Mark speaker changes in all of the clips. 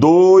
Speaker 1: 2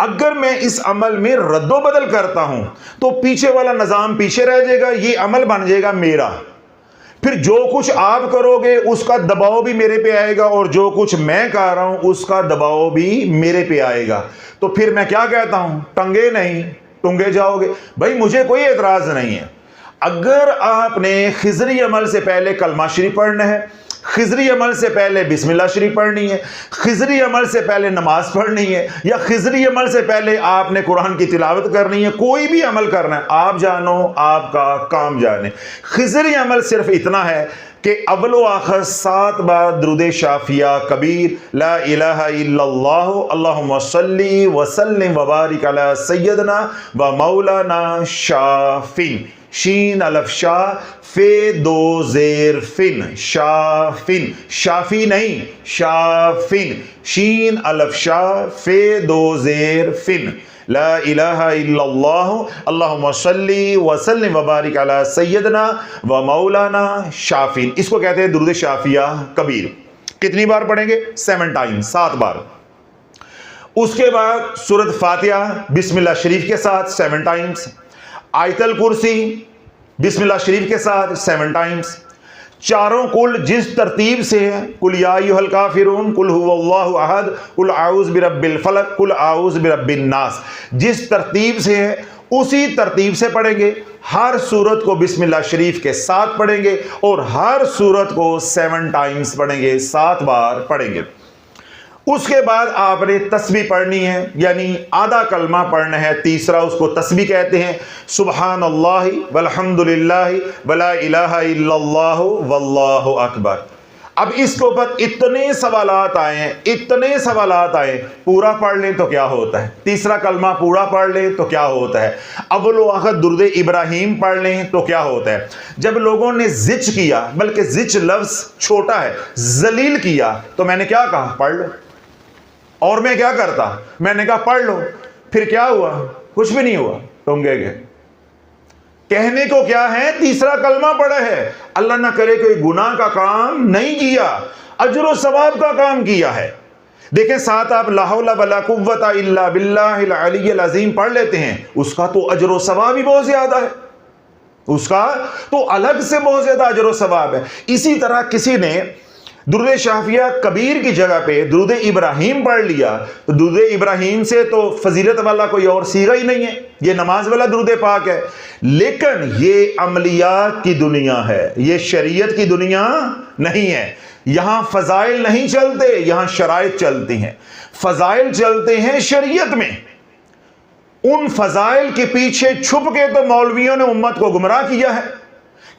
Speaker 1: اگر میں اس عمل میں رد و بدل کرتا ہوں تو پیچھے والا نظام پیچھے رہ جائے گا، یہ عمل بن جائے گا میرا، پھر جو کچھ آپ کرو گے اس کا دباؤ بھی میرے پہ آئے گا، اور جو کچھ میں کر رہا ہوں اس کا دباؤ بھی میرے پہ آئے گا۔ تو پھر میں کیا کہتا ہوں؟ ٹنگے نہیں ٹنگے جاؤ گے۔ بھائی مجھے کوئی اعتراض نہیں ہے، اگر آپ نے خضری عمل سے پہلے کلمہ شریف پڑھنا ہے، خضری عمل سے پہلے بسم اللہ شریف پڑھنی ہے، خضری عمل سے پہلے نماز پڑھنی ہے، یا خضری عمل سے پہلے آپ نے قرآن کی تلاوت کرنی ہے، کوئی بھی عمل کرنا ہے، آپ جانو آپ کا کام جانے۔ خضری عمل صرف اتنا ہے کہ اول و آخر 7 بار درود شافیہ کبیر، لا الہ الا اللہ اللہم صلی وسلم وبارک علی سیدنا و مولانا شافین، شین الف شاہ فے دو زیر فن، شافن، شافی نہیں شافن، شین الف شاہ فے دو زیر فن، لا الہ الا اللہ اللہم صلی وسلم وبارک علی سیدنا و مولانا شافین۔ اس کو کہتے ہیں درود شافیہ کبیر۔ کتنی بار پڑھیں گے؟ 7 ٹائمز، 7 بار۔ اس کے بعد سورۃ فاتحہ بسم اللہ شریف کے ساتھ 7 ٹائمز، آیت الکرسی بسم اللہ شریف کے ساتھ 7 ٹائمز، چاروں کل جس ترتیب سے ہے، قل یا ایھا الکافرون، قل ھو اللہ احد، قل اعوذ برب الفلق، قل اعوذ برب الناس، جس ترتیب سے ہے اسی ترتیب سے پڑھیں گے۔ ہر سورت کو بسم اللہ شریف کے ساتھ پڑھیں گے، اور ہر سورت کو 7 ٹائمز پڑھیں گے، 7 بار پڑھیں گے۔ اس کے بعد آپ نے تسبیح پڑھنی ہے، یعنی آدھا کلمہ پڑھنا ہے، تیسرا اس کو تسبیح کہتے ہیں، سبحان اللہ والحمد للہ ولا الہ الا اللہ واللہ اکبر۔ اب اس کے اوپر اتنے سوالات آئے، پورا پڑھ لیں تو کیا ہوتا ہے، تیسرا کلمہ پورا پڑھ لیں تو کیا ہوتا ہے، اول و آخر درود ابراہیم پڑھ لیں تو کیا ہوتا ہے۔ جب لوگوں نے زچ کیا، بلکہ زچ لفظ چھوٹا ہے، ذلیل کیا، تو میں نے کیا کہا؟ پڑھ لو۔ اور میں کیا کرتا؟ میں نے کہا پڑھ لو۔ پھر کیا ہوا؟ کچھ بھی نہیں ہوا، ٹونگے گئے۔ کہنے کو کیا ہے؟ تیسرا کلمہ پڑھا ہے، اللہ نہ کرے کوئی گناہ کا کام نہیں کیا، اجر و ثواب کا کام کیا ہے۔ دیکھیں ساتھ آپ لا حول ولا قوت الا باللہ العلی العظیم پڑھ لیتے ہیں، اس کا تو اجر و ثواب ہی بہت زیادہ ہے، اس کا تو الگ سے بہت زیادہ اجر و ثواب ہے۔ اسی طرح کسی نے درود شافیہ کبیر کی جگہ پہ درود ابراہیم پڑھ لیا، تو درود ابراہیم سے تو فضیلت والا کوئی اور سیغہ ہی نہیں ہے، یہ نماز والا درود پاک ہے۔ لیکن یہ عملیات کی دنیا ہے، یہ شریعت کی دنیا نہیں ہے۔ یہاں فضائل نہیں چلتے، یہاں شرائط چلتی ہیں۔ فضائل چلتے ہیں شریعت میں، ان فضائل کے پیچھے چھپ کے تو مولویوں نے امت کو گمراہ کیا ہے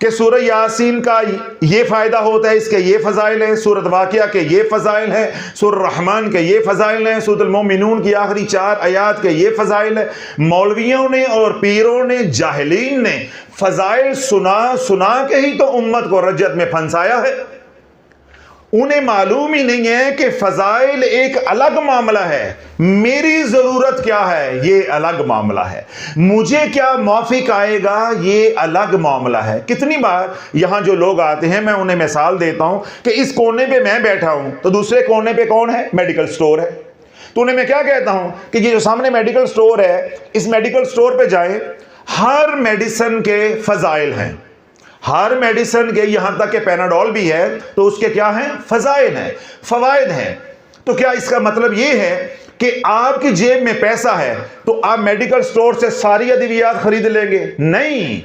Speaker 1: کہ سورہ یاسین کا یہ فائدہ ہوتا ہے، اس کے یہ فضائل ہیں، سورۃ واقعہ کے یہ فضائل ہیں، سورۃ رحمان کے یہ فضائل ہیں، سورۃ المومنون کی آخری 4 آیات کے یہ فضائل ہیں۔ مولویوں نے اور پیروں نے، جاہلین نے فضائل سنا کے ہی تو امت کو رجت میں پھنسایا ہے۔ انہیں معلوم ہی نہیں ہے کہ فضائل ایک الگ معاملہ ہے، میری ضرورت کیا ہے یہ الگ معاملہ ہے، مجھے کیا موافق آئے گا یہ الگ معاملہ ہے۔ کتنی بار یہاں جو لوگ آتے ہیں، میں انہیں مثال دیتا ہوں کہ اس کونے پہ میں بیٹھا ہوں تو دوسرے کونے پہ کون ہے؟ میڈیکل سٹور ہے۔ تو انہیں میں کیا کہتا ہوں کہ یہ جو سامنے میڈیکل سٹور ہے، اس میڈیکل سٹور پہ جائیں، ہر میڈیسن کے فضائل ہیں، ہر میڈیسن کے، یہاں تک کہ پیناڈول بھی ہے تو اس کے کیا ہیں؟ فضائل ہیں، فوائد ہیں۔ تو کیا اس کا مطلب یہ ہے کہ آپ کی جیب میں پیسہ ہے تو آپ میڈیکل سٹور سے ساری ادویات خرید لیں گے؟ نہیں،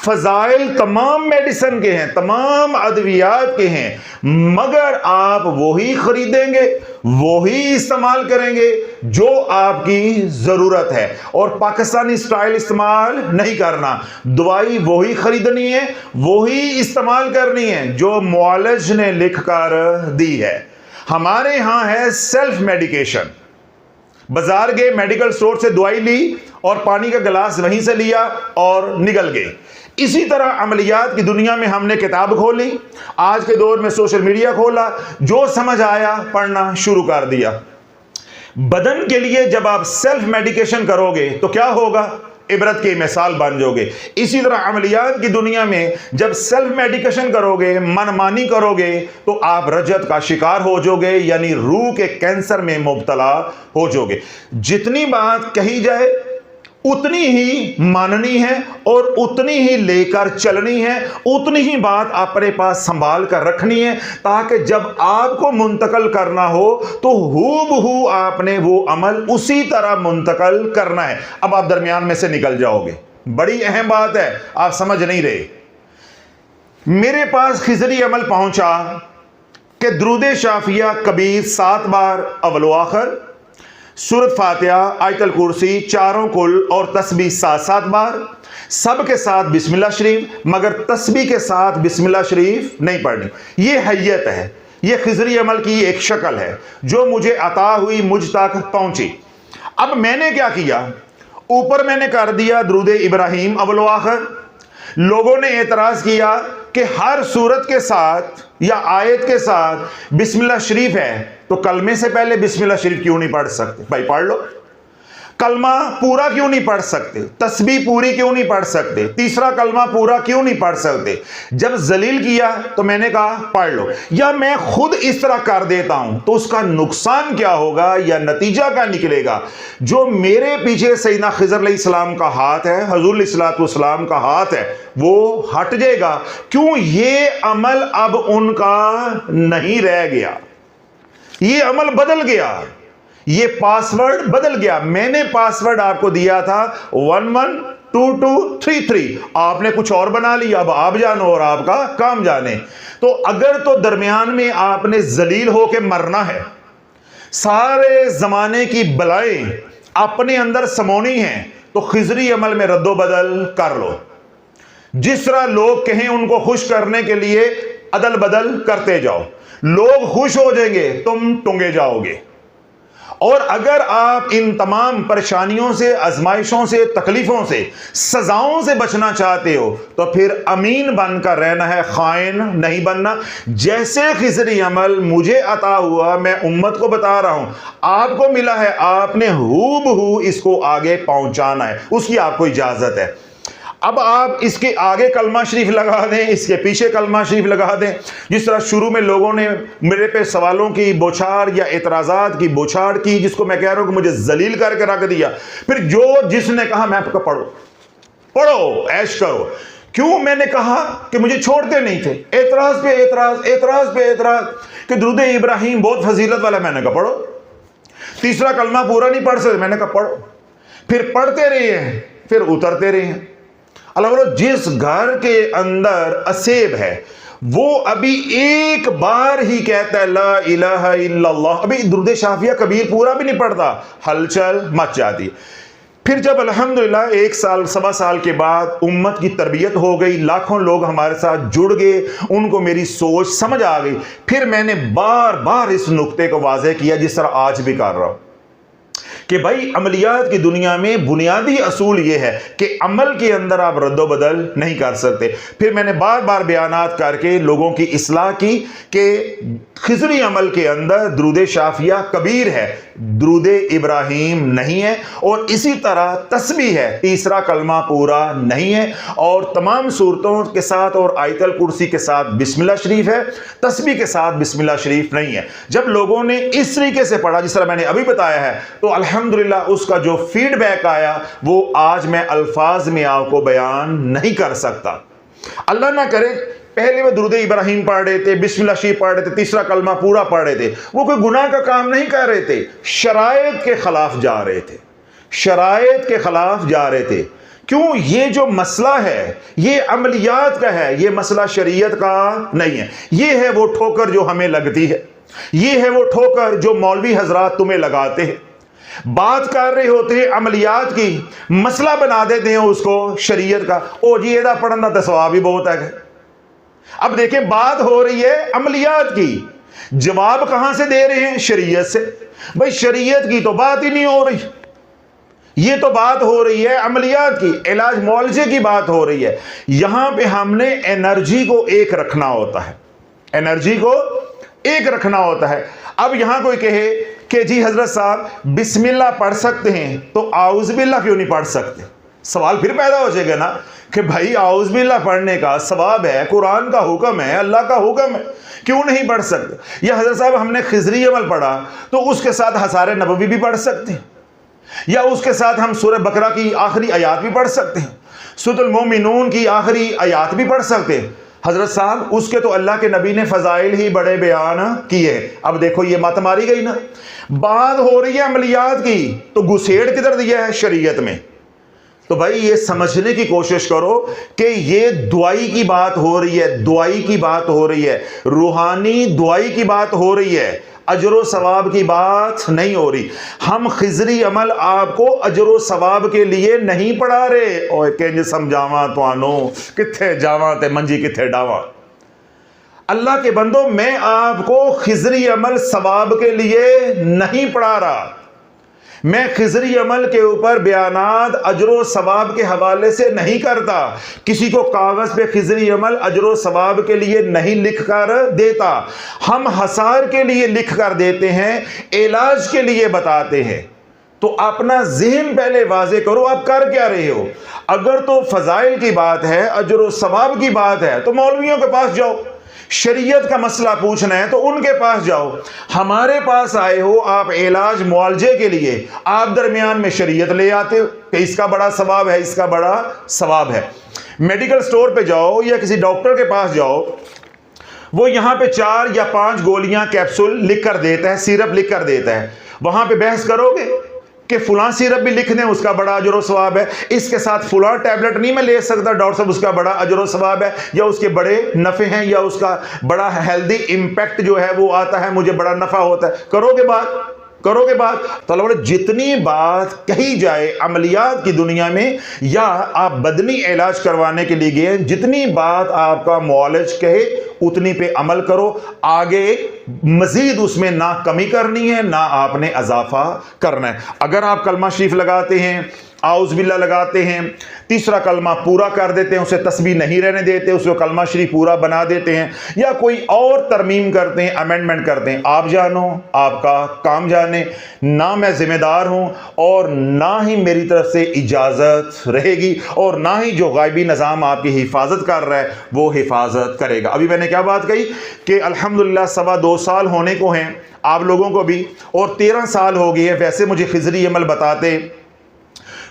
Speaker 1: فضائل تمام میڈیسن کے ہیں، تمام ادویات کے ہیں، مگر آپ وہی خریدیں گے، وہی استعمال کریں گے جو آپ کی ضرورت ہے، اور پاکستانی سٹائل استعمال نہیں کرنا۔ دوائی وہی خریدنی ہے، وہی استعمال کرنی ہے جو معالج نے لکھ کر دی ہے۔ ہمارے ہاں ہے سیلف میڈیکیشن، بازار گئے، میڈیکل سٹور سے دوائی لی اور پانی کا گلاس وہیں سے لیا اور نکل گئے۔ اسی طرح عملیات کی دنیا میں ہم نے کتاب کھولی، آج کے دور میں سوشل میڈیا کھولا، جو سمجھ آیا پڑھنا شروع کر دیا۔ بدن کے لیے جب آپ سیلف میڈیکیشن کرو گے تو کیا ہوگا؟ عبرت کی مثال بن جاؤ گے۔ اسی طرح عملیات کی دنیا میں جب سیلف میڈیکیشن کرو گے، من مانی کرو گے، تو آپ رجت کا شکار ہو جاؤ گے، یعنی روح کے کینسر میں مبتلا ہو جاؤ گے۔ جتنی بات کہی جائے اتنی ہی ماننی ہے اور اتنی ہی لے کر چلنی ہے، اتنی ہی بات اپنے پاس سنبھال کر رکھنی ہے، تاکہ جب آپ کو منتقل کرنا ہو تو ہو بہو آپ نے وہ عمل اسی طرح منتقل کرنا ہے۔ اب آپ درمیان میں سے نکل جاؤ گے، بڑی اہم بات ہے، آپ سمجھ نہیں رہے۔ میرے پاس خضری عمل پہنچا کہ درود شافیہ کبیر 7 بار اول و آخر، سورۃ فاتحہ، آیت الکرسی چاروں کل اور تسبیح 7 بار، سب کے ساتھ بسم اللہ شریف، مگر تسبیح کے ساتھ بسم اللہ شریف نہیں پڑھنی۔ یہ حیت ہے، یہ خضری عمل کی ایک شکل ہے جو مجھے عطا ہوئی، مجھ تک پہنچی۔ اب میں نے کیا کیا؟ اوپر میں نے کر دیا درود ابراہیم اول و آخر۔ لوگوں نے اعتراض کیا کہ ہر سورت کے ساتھ یا آیت کے ساتھ بسم اللہ شریف ہے، تو کلمے سے پہلے بسم اللہ شریف کیوں نہیں پڑھ سکتے؟ بھائی پڑھ لو۔ کلمہ پورا کیوں نہیں پڑھ سکتے؟ تسبیح پوری کیوں نہیں پڑھ سکتے؟ تیسرا کلمہ پورا کیوں نہیں پڑھ سکتے؟ جب ذلیل کیا تو میں نے کہا پڑھ لو۔ یا میں خود اس طرح کر دیتا ہوں تو اس کا نقصان کیا ہوگا یا نتیجہ کیا نکلے گا؟ جو میرے پیچھے سیدنا خضر علیہ السلام کا ہاتھ ہے، حضور علیہ السلام کا ہاتھ ہے، وہ ہٹ جائے گا۔ کیوں؟ یہ عمل اب ان کا نہیں رہ گیا، یہ عمل بدل گیا، یہ پاسورڈ بدل گیا۔ میں نے پاسورڈ آپ کو دیا تھا 112233، آپ نے کچھ اور بنا لیا، اب آپ جانو اور آپ کا کام جانے۔ تو اگر تو درمیان میں آپ نے ذلیل ہو کے مرنا ہے، سارے زمانے کی بلائیں اپنے اندر سمونی ہیں، تو خضری عمل میں رد و بدل کر لو۔ جس طرح لوگ کہیں ان کو خوش کرنے کے لیے عدل بدل کرتے جاؤ، لوگ خوش ہو جائیں گے، تم ٹنگے جاؤ گے۔ اور اگر آپ ان تمام پریشانیوں سے، آزمائشوں سے، تکلیفوں سے، سزاؤں سے بچنا چاہتے ہو تو پھر امین بن کر رہنا ہے، خائن نہیں بننا۔ جیسے خضری عمل مجھے عطا ہوا، میں امت کو بتا رہا ہوں، آپ کو ملا ہے، آپ نے ہو بہو اس کو آگے پہنچانا ہے، اس کی آپ کو اجازت ہے۔ اب آپ اس کے آگے کلمہ شریف لگا دیں، اس کے پیچھے کلمہ شریف لگا دیں۔ جس طرح شروع میں لوگوں نے میرے پہ سوالوں کی بوچھاڑ یا اعتراضات کی بوچھاڑ کی، جس کو میں کہہ رہا ہوں کہ مجھے ذلیل کر کے رکھ دیا، پھر جس نے کہا میں آپ کو پڑھو عیش کرو۔ کیوں؟ میں نے کہا کہ مجھے چھوڑتے نہیں تھے، اعتراض پہ اعتراض، اعتراض پہ اعتراض، کہ درود ابراہیم بہت فضیلت والا، میں نے کہا پڑھو۔ تیسرا کلمہ پورا نہیں پڑھ سکتے، میں نے کہا پڑھو۔ پھر پڑھتے رہے ہیں، پھر اترتے رہے ہیں۔ اللہ بولو، جس گھر کے اندر اسیب ہے وہ ابھی ایک بار ہی کہتا ہے لا الہ الا اللہ، ابھی درود شافیہ کبیر پورا بھی نہیں پڑھتا، ہلچل مچ جاتی۔ پھر جب الحمدللہ 1 سال 1.25 سال کے بعد امت کی تربیت ہو گئی، لاکھوں لوگ ہمارے ساتھ جڑ گئے، ان کو میری سوچ سمجھ آ گئی، پھر میں نے بار بار اس نقطے کو واضح کیا، جس طرح آج بھی کر رہا ہوں، کہ بھائی عملیات کی دنیا میں بنیادی اصول یہ ہے کہ عمل کے اندر آپ رد و بدل نہیں کر سکتے۔ پھر میں نے بار بار بیانات کر کے لوگوں کی اصلاح کی کہ خضری عمل کے اندر درود شافیہ کبیر ہے، درود ابراہیم نہیں ہے، اور اسی طرح تسبیح ہے، تیسرا کلمہ پورا نہیں ہے، اور تمام صورتوں کے ساتھ اور آیت الکرسی کے ساتھ بسم اللہ شریف ہے، تسبیح کے ساتھ بسم اللہ شریف نہیں ہے۔ جب لوگوں نے اس طریقے سے پڑھا جس طرح میں نے ابھی بتایا ہے، تو الحمدللہ اس کا جو فیڈ بیک آیا وہ آج میں الفاظ میں آپ کو بیان نہیں کر سکتا۔ اللہ نہ کرے پہلے وہ درود ابراہیم پڑھ رہے تھے، بسم اللہ شریف پڑھ رہے تھے، تیسرا کلمہ پورا پڑھ رہے تھے، وہ کوئی گناہ کا کام نہیں کر رہے تھے، شرائط کے خلاف جا رہے تھے، شرائط کے خلاف جا رہے تھے۔ کیوں؟ یہ جو مسئلہ ہے یہ عملیات کا ہے، یہ مسئلہ شریعت کا نہیں ہے۔ یہ ہے وہ ٹھوکر جو ہمیں لگتی ہے، یہ ہے وہ ٹھوکر جو مولوی حضرات تمہیں لگاتے ہیں۔ بات کر رہے ہوتے ہیں عملیات کی، مسئلہ بنا دیتے ہیں اس کو شریعت کا، او جی ایدہ پڑھنا تو ثواب ہی بہت ہے۔ اب دیکھیں بات ہو رہی ہے عملیات کی، جواب کہاں سے دے رہے ہیں؟ شریعت سے۔ بھئی شریعت کی تو بات ہی نہیں ہو رہی، یہ تو بات ہو رہی ہے عملیات کی، علاج معالجے کی بات ہو رہی ہے۔ یہاں پہ ہم نے انرجی کو ایک رکھنا ہوتا ہے، انرجی کو ایک رکھنا ہوتا ہے۔ اب یہاں کوئی کہے کہ جی حضرت صاحب بسم اللہ پڑھ سکتے ہیں تو اعوذ باللہ کیوں نہیں پڑھ سکتے؟ سوال پھر پیدا ہو جائے گا نا کہ بھائی اعوذ باللہ پڑھنے کا ثواب ہے، قرآن کا حکم ہے، اللہ کا حکم ہے، کیوں نہیں پڑھ سکتے؟ یا حضرت صاحب ہم نے خضری عمل پڑھا تو اس کے ساتھ حصار نبوی بھی پڑھ سکتے ہیں، یا اس کے ساتھ ہم سورہ بقرہ کی آخری آیات بھی پڑھ سکتے ہیں، سورۃ المومنون کی آخری آیات بھی پڑھ سکتے ہیں۔ حضرت صاحب اس کے تو اللہ کے نبی نے فضائل ہی بڑے بیان کیے۔ اب دیکھو یہ مت ماری گئی نا، بات ہو رہی ہے عملیات کی، تو گھسیڑ کدھر دیا ہے شریعت میں؟ تو بھائی یہ سمجھنے کی کوشش کرو کہ یہ دعائی کی بات ہو رہی ہے، دعائی کی بات ہو رہی ہے، روحانی دعائی کی بات ہو رہی ہے، اجر و ثواب کی بات نہیں ہو رہی۔ ہم خضری عمل آپ کو اجر و ثواب کے لیے نہیں پڑھا رہے۔ اوے کہ سمجھاواں توانو کتھے جاواں تے منجی کتھے ڈاواں۔ اللہ کے بندو، میں آپ کو خضری عمل ثواب کے لیے نہیں پڑھا رہا، میں خضری عمل کے اوپر بیانات اجر و ثواب کے حوالے سے نہیں کرتا، کسی کو کاغذ پہ خضری عمل اجر و ثواب کے لیے نہیں لکھ کر دیتا، ہم حصار کے لیے لکھ کر دیتے ہیں، علاج کے لیے بتاتے ہیں۔ تو اپنا ذہن پہلے واضح کرو، آپ کر کیا رہے ہو؟ اگر تو فضائل کی بات ہے، اجر و ثواب کی بات ہے، تو مولویوں کے پاس جاؤ، شریعت کا مسئلہ پوچھنا ہے تو ان کے پاس جاؤ۔ ہمارے پاس آئے ہو آپ علاج معالجے کے لیے، آپ درمیان میں شریعت لے آتے ہو کہ اس کا بڑا ثواب ہے، اس کا بڑا ثواب ہے۔ میڈیکل سٹور پہ جاؤ یا کسی ڈاکٹر کے پاس جاؤ، وہ یہاں پہ 4 یا 5 گولیاں کیپسول لکھ کر دیتا ہے، سیرپ لکھ کر دیتا ہے، وہاں پہ بحث کرو گے کہ فلاں سیرپ بھی لکھ دیں اس کا بڑا اجر و ثواب ہے، اس کے ساتھ فلاں ٹیبلٹ نہیں میں لے سکتا ڈاکٹر صاحب اس کا بڑا اجر و ثواب ہے، یا اس کے بڑے نفع ہیں، یا اس کا بڑا ہیلدی امپیکٹ جو ہے وہ آتا ہے، مجھے بڑا نفع ہوتا ہے؟ کرو گے بات؟ طلبہ جتنی بات کہی جائے عملیات کی دنیا میں، یا آپ بدنی علاج کروانے کے لیے گئے، جتنی بات آپ کا معالج کہے اتنی پہ عمل کرو، آگے مزید اس میں نہ کمی کرنی ہے نہ آپ نے اضافہ کرنا ہے۔ اگر آپ کلمہ شریف لگاتے ہیں، اعوذ باللہ لگاتے ہیں، تیسرا کلمہ پورا کر دیتے ہیں، اسے تسبیح نہیں رہنے دیتے، اسے کلمہ شریف پورا بنا دیتے ہیں، یا کوئی اور ترمیم کرتے ہیں، امینڈمنٹ کرتے ہیں، آپ جانو، آپ کا کام جانے، نہ میں ذمہ دار ہوں اور نہ ہی میری طرف سے اجازت رہے گی، اور نہ ہی جو غائبی نظام آپ کی حفاظت کر رہا ہے وہ حفاظت کرے گا۔ ابھی میں نے کیا بات کہی کہ الحمدللہ 2.25 سال ہونے کو ہیں آپ لوگوں کو بھی، اور 13 سال ہو گئے ہیں ویسے مجھے خضری عمل بتاتے۔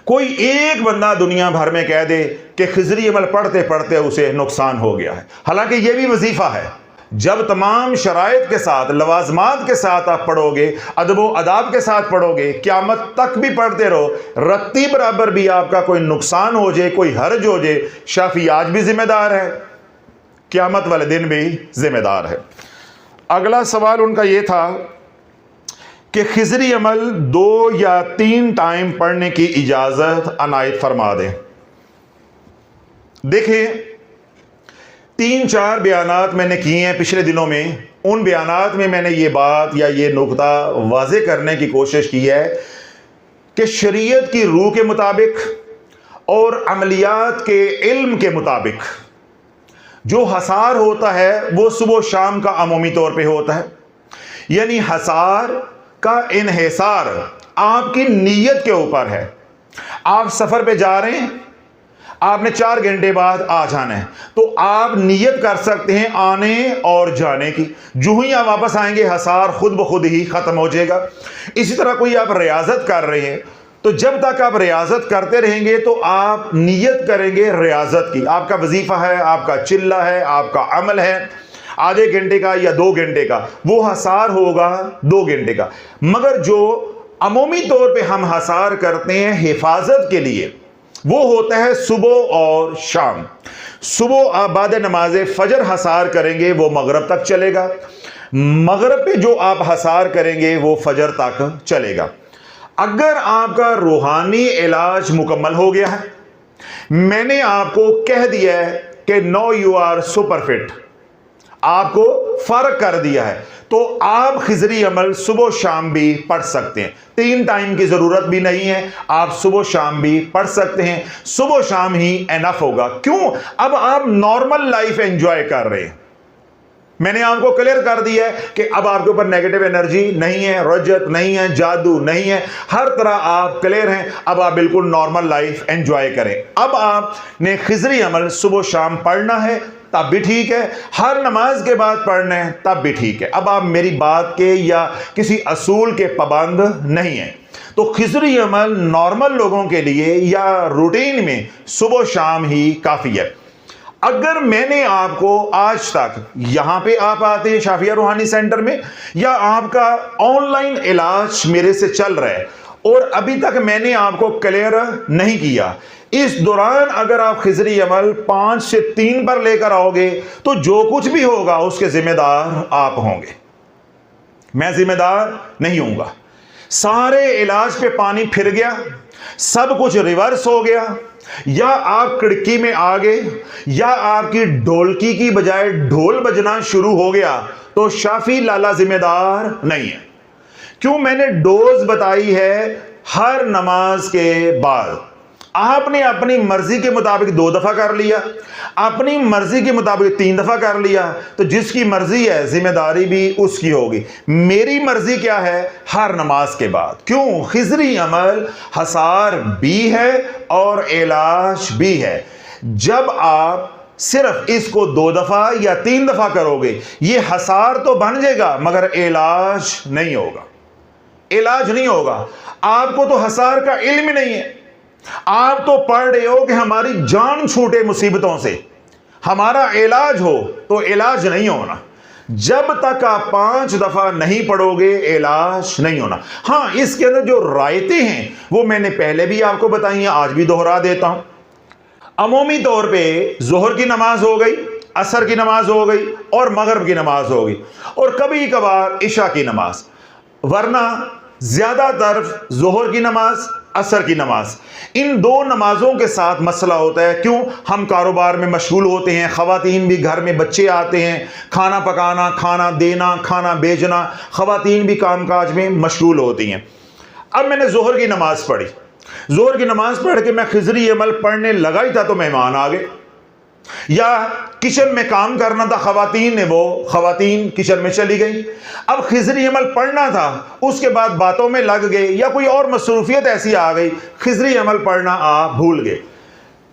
Speaker 1: کوئی ایک بندہ دنیا بھر میں کہہ دے کہ خضری عمل پڑھتے پڑھتے اسے نقصان ہو گیا ہے، حالانکہ یہ بھی وظیفہ ہے۔ جب تمام شرائط کے ساتھ، لوازمات کے ساتھ آپ پڑھو گے، ادب و آداب کے ساتھ پڑھو گے، قیامت تک بھی پڑھتے رہو، رتی برابر بھی آپ کا کوئی نقصان ہو جائے، کوئی حرج ہو جائے، شافی آج بھی ذمہ دار ہے، قیامت والے دن بھی ذمہ دار ہے۔ اگلا سوال ان کا یہ تھا کہ خضری عمل 2 یا 3 ٹائم پڑھنے کی اجازت عنایت فرما دیں۔ دیکھیں 3-4 بیانات میں نے کیے ہیں پچھلے دنوں میں، ان بیانات میں میں نے یہ بات یا یہ نقطہ واضح کرنے کی کوشش کی ہے کہ شریعت کی روح کے مطابق اور عملیات کے علم کے مطابق جو حصار ہوتا ہے وہ صبح و شام کا عمومی طور پہ ہوتا ہے، یعنی حصار کا انحصار آپ کی نیت کے اوپر ہے۔ آپ سفر پہ جا رہے ہیں، آپ نے 4 گھنٹے بعد آ جانا ہے، تو آپ نیت کر سکتے ہیں آنے اور جانے کی، جو ہی آپ واپس آئیں گے حصار خود بخود ہی ختم ہو جائے گا۔ اسی طرح کوئی آپ ریاضت کر رہے ہیں، تو جب تک آپ ریاضت کرتے رہیں گے تو آپ نیت کریں گے ریاضت کی، آپ کا وظیفہ ہے، آپ کا چلہ ہے، آپ کا عمل ہے، آدھے گھنٹے کا یا 2 گھنٹے کا، وہ حصار ہوگا 2 گھنٹے کا۔ مگر جو عمومی طور پہ ہم حصار کرتے ہیں حفاظت کے لیے، وہ ہوتا ہے صبح اور شام۔ صبح آپ بعد نماز فجر حصار کریں گے، وہ مغرب تک چلے گا، مغرب پہ جو آپ حصار کریں گے وہ فجر تک چلے گا۔ اگر آپ کا روحانی علاج مکمل ہو گیا ہے، میں نے آپ کو کہہ دیا ہے کہ نو یو آر سپر فٹ، آپ کو فرق کر دیا ہے، تو آپ خضری عمل صبح و شام بھی پڑھ سکتے ہیں، 3 ٹائم کی ضرورت بھی نہیں ہے، آپ صبح و شام بھی پڑھ سکتے ہیں، صبح و شام ہی انف ہوگا۔ کیوں؟ اب آپ نارمل لائف انجوائے کر رہے ہیں، میں نے آپ کو کلیئر کر دیا ہے کہ اب آپ کے اوپر نیگیٹو انرجی نہیں ہے، رجت نہیں ہے، جادو نہیں ہے، ہر طرح آپ کلیئر ہیں. اب آپ بالکل نارمل لائف انجوائے کریں. اب آپ نے خضری عمل صبح شام پڑھنا ہے تب بھی ٹھیک ہے، ہر نماز کے بعد پڑھنا ہے تب بھی ٹھیک ہے. اب آپ میری بات کے یا کسی اصول کے پابند نہیں ہیں. تو خضری عمل نارمل لوگوں کے لیے یا روٹین میں صبح شام ہی کافی ہے. اگر میں نے آپ کو آج تک یہاں پہ آپ آتے ہیں شافیہ روحانی سینٹر میں، یا آپ کا آن لائن علاج میرے سے چل رہا ہے اور ابھی تک میں نے آپ کو کلیئر نہیں کیا، اس دوران اگر آپ خضری عمل 5 سے 3 پر لے کر آؤ گے تو جو کچھ بھی ہوگا اس کے ذمہ دار آپ ہوں گے، میں ذمہ دار نہیں ہوں گا. سارے علاج پہ پانی پھر گیا، سب کچھ ریورس ہو گیا، یا آپ کڑکی میں آ گئے یا آپ کی ڈھولکی کی بجائے ڈھول بجنا شروع ہو گیا، تو شافی لالا ذمہ دار نہیں ہے. کیوں؟ میں نے ڈوز بتائی ہے ہر نماز کے بعد. آپ نے اپنی مرضی کے مطابق 2 دفعہ کر لیا، اپنی مرضی کے مطابق 3 دفعہ کر لیا، تو جس کی مرضی ہے ذمہ داری بھی اس کی ہوگی. میری مرضی کیا ہے؟ ہر نماز کے بعد. کیوں؟ خضری عمل حصار بھی ہے اور علاج بھی ہے. جب آپ صرف اس کو 2 دفعہ یا 3 دفعہ کرو گے، یہ حصار تو بن جائے گا مگر علاج نہیں ہوگا. علاج نہیں ہوگا. آپ کو تو حصار کا علم ہی نہیں ہے. آپ تو پڑھ رہے ہو کہ ہماری جان چھوٹے مصیبتوں سے، ہمارا علاج ہو، تو علاج نہیں ہونا. جب تک آپ 5 دفعہ نہیں پڑھو گے علاج نہیں ہونا. ہاں، اس کے اندر جو رائتیں ہیں وہ میں نے پہلے بھی آپ کو بتائی ہیں، آج بھی دوہرا دیتا ہوں. عمومی طور پہ ظہر کی نماز ہو گئی، عصر کی نماز ہو گئی اور مغرب کی نماز ہو گئی، اور کبھی کبھار عشاء کی نماز، ورنہ زیادہ تر ظہر کی نماز، عصر کی نماز. ان 2 نمازوں کے ساتھ مسئلہ ہوتا ہے. کیوں؟ ہم کاروبار میں مشغول ہوتے ہیں، خواتین بھی گھر میں، بچے آتے ہیں، کھانا پکانا، کھانا دینا، کھانا بیچنا، خواتین بھی کام کاج میں مشغول ہوتی ہیں. اب میں نے ظہر کی نماز پڑھی، ظہر کی نماز پڑھ کے میں خضری عمل پڑھنے لگا ہی تھا تو مہمان آ گئے، یا کچن میں کام کرنا تھا خواتین نے، وہ خواتین کچن میں چلی گئی. اب خضری عمل پڑھنا تھا، اس کے بعد باتوں میں لگ گئے یا کوئی اور مصروفیت ایسی آ گئی، خضری عمل پڑھنا آپ بھول گئے.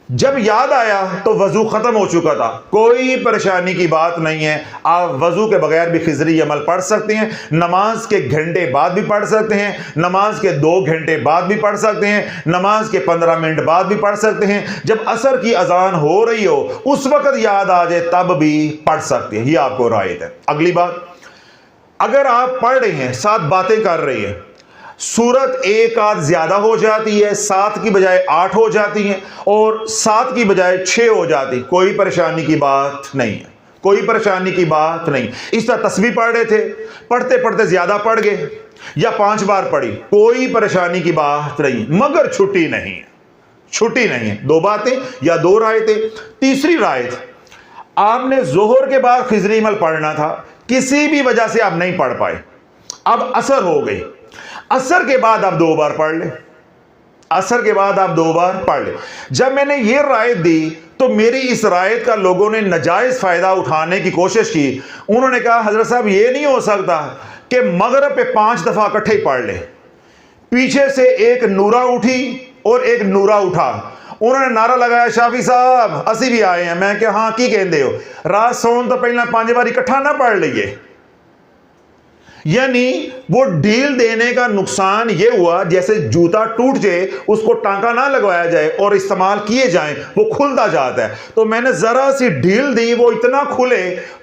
Speaker 1: جب یاد آیا تو وضو ختم ہو چکا تھا. کوئی پریشانی کی بات نہیں ہے، آپ وضو کے بغیر بھی خضری عمل پڑھ سکتے ہیں. نماز کے گھنٹے بعد بھی پڑھ سکتے ہیں، نماز کے 2 گھنٹے بعد بھی پڑھ سکتے ہیں، نماز کے 15 منٹ بعد بھی پڑھ سکتے ہیں. جب عصر کی اذان ہو رہی ہو اس وقت یاد آ جائے تب بھی پڑھ سکتے ہیں. یہ آپ کو رعایت ہے. اگلی بات، اگر آپ پڑھ رہے ہیں، ساتھ باتیں کر رہی ہیں، سورت ایک آدھ زیادہ ہو جاتی ہے، 7 کی بجائے 8 ہو جاتی ہیں اور 7 کی بجائے 6 ہو جاتی، کوئی پریشانی کی بات نہیں ہے، کوئی پریشانی کی بات نہیں. اس طرح تسبیح پڑھ رہے تھے، پڑھتے پڑھتے زیادہ پڑھ گئے یا 5 بار پڑھی، کوئی پریشانی کی بات نہیں، مگر چھٹی نہیں ہے، چھٹی نہیں ہے. 2 باتیں یا 2 رعایتیں. تیسری رعایت، آپ نے ظہر کے بعد خضری عمل پڑھنا تھا، کسی بھی وجہ سے آپ نہیں پڑھ پائے، اب عصر ہو گئی، عصر کے بعد آپ 2 بار پڑھ لیں، عصر کے بعد آپ 2 بار پڑھ لیں. جب میں نے یہ رعایت دی تو میری اس رعایت کا لوگوں نے ناجائز فائدہ اٹھانے کی کوشش کی. انہوں نے کہا حضرت صاحب یہ نہیں ہو سکتا کہ مغرب پہ 5 دفعہ اکٹھے پڑھ لیں. پیچھے سے ایک نورا اٹھی اور ایک نورا اٹھا، انہوں نے نعرہ لگایا شافی صاحب اسی بھی آئے ہیں. میں کہ ہاں کی کہندے ہو، رات سون تو پہلے 5 بار اکٹھا نہ پڑھ لئیے. یعنی وہ ڈھیل دینے کا نقصان یہ ہوا جیسے جوتا ٹوٹ جائے، اس کو ٹانکا نہ لگوایا جائے اور استعمال کیے جائیں، وہ کھلتا جاتا ہے. تو میں نے ذرا سی ڈھیل دی، وہ اتنا کھلے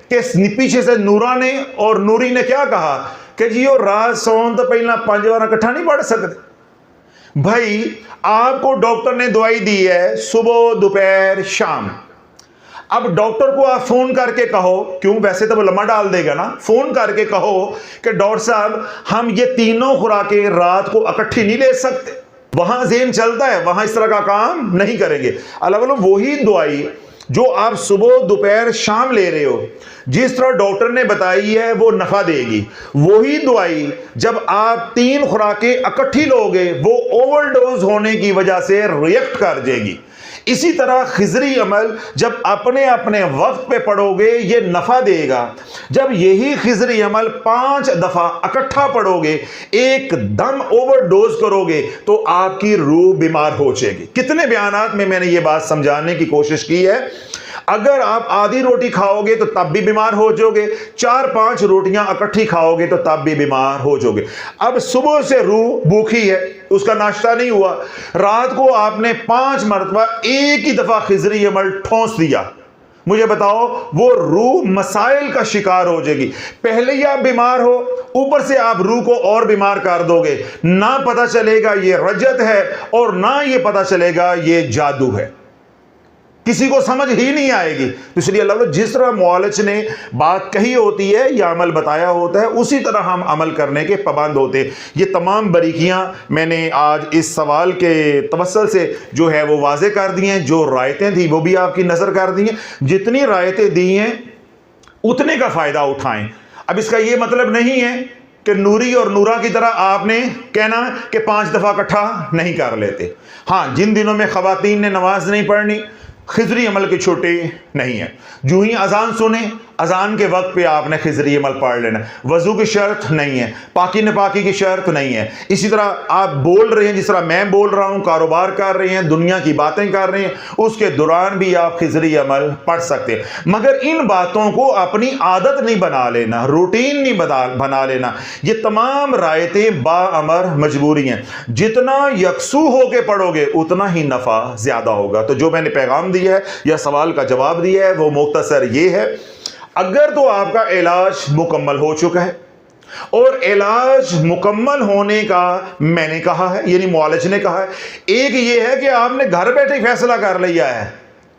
Speaker 1: کہ پیچھے سے نورا نے اور نوری نے کیا کہا کہ جی وہ رات سون تو پہلے 5 بار اکٹھا نہیں پڑھ سکتے. بھائی آپ کو ڈاکٹر نے دوائی دی ہے صبح دوپہر شام. اب ڈاکٹر کو آپ فون کر کے کہو، کیوں ویسے تو وہ لمحہ ڈال دے گا نا، فون کر کے کہو کہ ڈاکٹر صاحب ہم یہ تینوں خوراکیں رات کو اکٹھی نہیں لے سکتے. وہاں ذہن چلتا ہے، وہاں اس طرح کا کام نہیں کریں گے. اللہ وہی دوائی جو آپ صبح دوپہر شام لے رہے ہو، جس طرح ڈاکٹر نے بتائی ہے وہ نفع دے گی. وہی دوائی جب آپ 3 خوراکیں اکٹھی لو گے وہ اوور ڈوز ہونے کی وجہ سے ریئیکٹ کر جائے گی. اسی طرح خضری عمل جب اپنے اپنے وقت پہ پڑھو گے یہ نفع دے گا. جب یہی خضری عمل 5 دفعہ اکٹھا پڑھو گے، ایک دم اوور ڈوز کرو گے تو آپ کی روح بیمار ہو جائے گی. کتنے بیانات میں نے یہ بات سمجھانے کی کوشش کی ہے. اگر آپ آدھی روٹی کھاؤ گے تو تب بھی بیمار ہو جاؤ گے، 4-5 روٹیاں اکٹھی کھاؤ گے تو تب بھی بیمار ہو جاؤ گے. اب صبح سے روح بھوکی ہے، اس کا ناشتہ نہیں ہوا، رات کو آپ نے 5 مرتبہ ایک ہی دفعہ خضری عمل ٹھونس دیا، مجھے بتاؤ وہ روح مسائل کا شکار ہو جائے گی. پہلے ہی آپ بیمار ہو، اوپر سے آپ روح کو اور بیمار کر دو گے. نہ پتہ چلے گا یہ رجت ہے اور نہ یہ پتہ چلے گا یہ جادو ہے، کسی کو سمجھ ہی نہیں آئے گی. اس لیے اللہ جس طرح معالج نے بات کہی ہوتی ہے یا عمل بتایا ہوتا ہے اسی طرح ہم عمل کرنے کے پابند ہوتے ہیں. یہ تمام باریکیاں میں نے آج اس سوال کے توسل سے جو ہے وہ واضح کر دی ہیں. جو رائتیں تھیں وہ بھی آپ کی نظر کر دی ہیں. جتنی رائتیں دی ہیں اتنے کا فائدہ اٹھائیں. اب اس کا یہ مطلب نہیں ہے کہ نوری اور نورا کی طرح آپ نے کہنا کہ 5 دفعہ اکٹھا نہیں کر لیتے. ہاں، جن دنوں میں خواتین نے نماز نہیں پڑھنی خضری عمل کی چھٹی نہیں ہے. جو ہی اذان سنیں اذان کے وقت پہ آپ نے خضری عمل پڑھ لینا. وضو کی شرط نہیں ہے، پاکی نپاکی کی شرط نہیں ہے. اسی طرح آپ بول رہے ہیں، جس طرح میں بول رہا ہوں، کاروبار کر رہے ہیں، دنیا کی باتیں کر رہے ہیں، اس کے دوران بھی آپ خضری عمل پڑھ سکتے ہیں. مگر ان باتوں کو اپنی عادت نہیں بنا لینا، روٹین نہیں بنا لینا. یہ تمام رائتیں باامر مجبوری ہیں. جتنا یکسو ہو کے پڑھو گے اتنا ہی نفع زیادہ ہوگا. تو جو میں نے پیغام دیا ہے یا سوال کا جواب دیا ہے وہ مختصر یہ ہے، اگر تو آپ کا علاج مکمل ہو چکا ہے، اور علاج مکمل ہونے کا میں نے کہا ہے، یعنی معالج نے کہا ہے. ایک یہ ہے کہ آپ نے گھر بیٹھے فیصلہ کر لیا ہے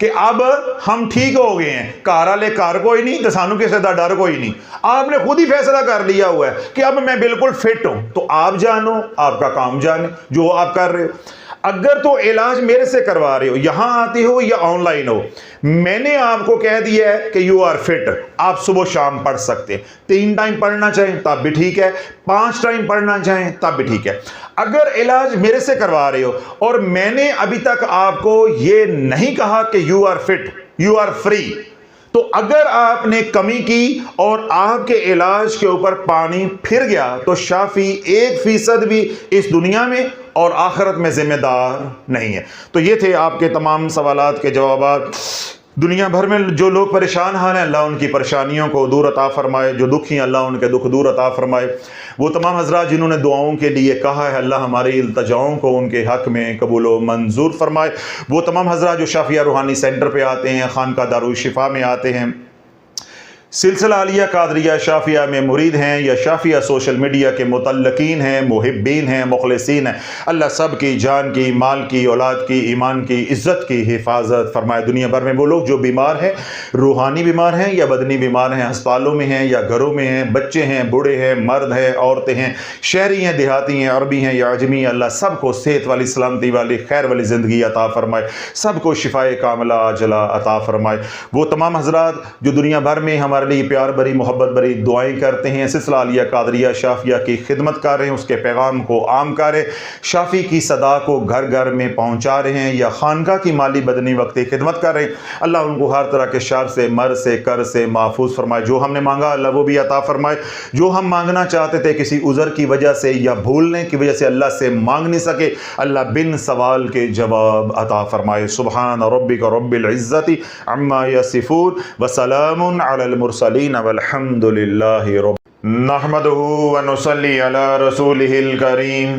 Speaker 1: کہ اب ہم ٹھیک ہو گئے ہیں، کارا لے کار کوئی نہیں تو سانو کسی دا ڈر کوئی نہیں. آپ نے خود ہی فیصلہ کر لیا ہوا ہے کہ اب میں بالکل فٹ ہوں. تو آپ جانو، آپ کا کام جانے جو آپ کر رہے ہو. اگر تو علاج میرے سے کروا رہے ہو، یہاں آتے ہو یا آن لائن ہو، میں نے آپ کو کہہ دیا ہے کہ یو آر فٹ. آپ صبح شام پڑھ سکتے ہیں، 3 ٹائم پڑھنا چاہیں تب بھی ٹھیک ہے، 5 ٹائم پڑھنا چاہیں تب بھی ٹھیک ہے. اگر علاج میرے سے کروا رہے ہو اور میں نے ابھی تک آپ کو یہ نہیں کہا کہ you are fit, you are free, تو اگر آپ نے کمی کی اور آپ کے علاج کے اوپر پانی پھر گیا تو شافی 1% بھی اس دنیا میں اور آخرت میں ذمہ دار نہیں ہے. تو یہ تھے آپ کے تمام سوالات کے جوابات. دنیا بھر میں جو لوگ پریشان ہیں اللہ ان کی پریشانیوں کو دور عطا فرمائے، جو دکھی ہیں اللہ ان کے دکھ دور عطا فرمائے. وہ تمام حضرات جنہوں نے دعاؤں کے لیے کہا ہے اللہ ہماری التجاؤں کو ان کے حق میں قبول و منظور فرمائے. وہ تمام حضرات جو شافیہ روحانی سینٹر پہ آتے ہیں، خانقاہ دارالشفا میں آتے ہیں، سلسلہ عالیہ قادریہ شافیہ میں مرید ہیں یا شافیہ سوشل میڈیا کے متعلقین ہیں، محبین ہیں، مخلصین ہیں، اللہ سب کی جان کی، مال کی، اولاد کی، ایمان کی، عزت کی حفاظت فرمائے. دنیا بھر میں وہ لوگ جو بیمار ہیں، روحانی بیمار ہیں یا بدنی بیمار ہیں، ہسپتالوں میں ہیں یا گھروں میں ہیں، بچے ہیں، بوڑھے ہیں، مرد ہیں، عورتیں ہیں، شہری ہیں، دیہاتی ہیں، عربی ہیں یا عجمی ہیں، اللہ سب کو صحت والی، سلامتی والی، خیر والی زندگی عطا فرمائے. سب کو شفائے کاملہ عاجلہ عطا فرمائے. وہ تمام حضرات جو دنیا بھر میں ہمارے لیے پیار بری، محبت بری دعائیں کرتے ہیں، سلسلہ عالیہ قادریہ شافیہ کی خدمت کر رہے ہیں، اس کے پیغام کو عام کر رہے ہیں، شافی کی صدا کو گھر گھر میں پہنچا رہے ہیں یا خانقاہ کی مالی بدنی وقتی خدمت کر رہے ہیں، اللہ ان کو ہر طرح کے شر سے، مر سے، کر سے محفوظ فرمائے. جو ہم نے مانگا اللہ وہ بھی عطا فرمائے. جو ہم مانگنا چاہتے تھے کسی عذر کی وجہ سے یا بھولنے کی وجہ سے اللہ سے مانگ نہیں سکے، اللہ بن سوال کے جواب عطا فرمائے. سبحان ربک رب العزت عما یصفون وسلام علی المرسلین والحمد للہ رب. نحمده ونصلی علی رسوله الکریم.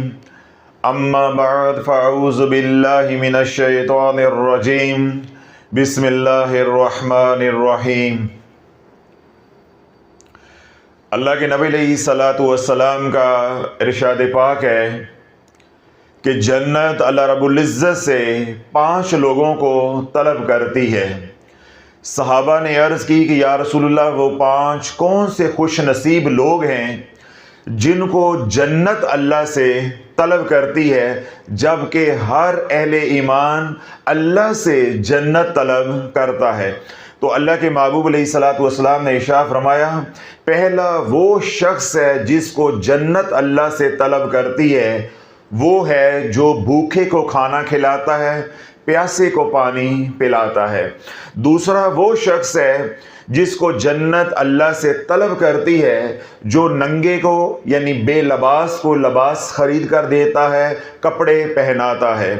Speaker 1: اما بعد فاعوذ باللہ من الشیطان الرجیم. بسم اللہ الرحمن الرحیم. اللہ کے نبی علیہ الصلوۃ والسلام کا ارشاد پاک ہے کہ جنت اللہ رب العزت سے 5 لوگوں کو طلب کرتی ہے. صحابہ نے عرض کی کہ یا رسول اللہ وہ 5 کون سے خوش نصیب لوگ ہیں جن کو جنت اللہ سے طلب کرتی ہے، جبکہ ہر اہل ایمان اللہ سے جنت طلب کرتا ہے. تو اللہ کے محبوب علیہ الصلوۃ والسلام نے ارشاد فرمایا پہلا وہ شخص ہے جس کو جنت اللہ سے طلب کرتی ہے، وہ ہے جو بھوکے کو کھانا کھلاتا ہے، پیاسے کو پانی پلاتا ہے۔ دوسرا وہ شخص ہے جس کو جنت اللہ سے طلب کرتی ہے، جو ننگے کو یعنی بے لباس کو لباس خرید کر دیتا ہے، کپڑے پہناتا ہے۔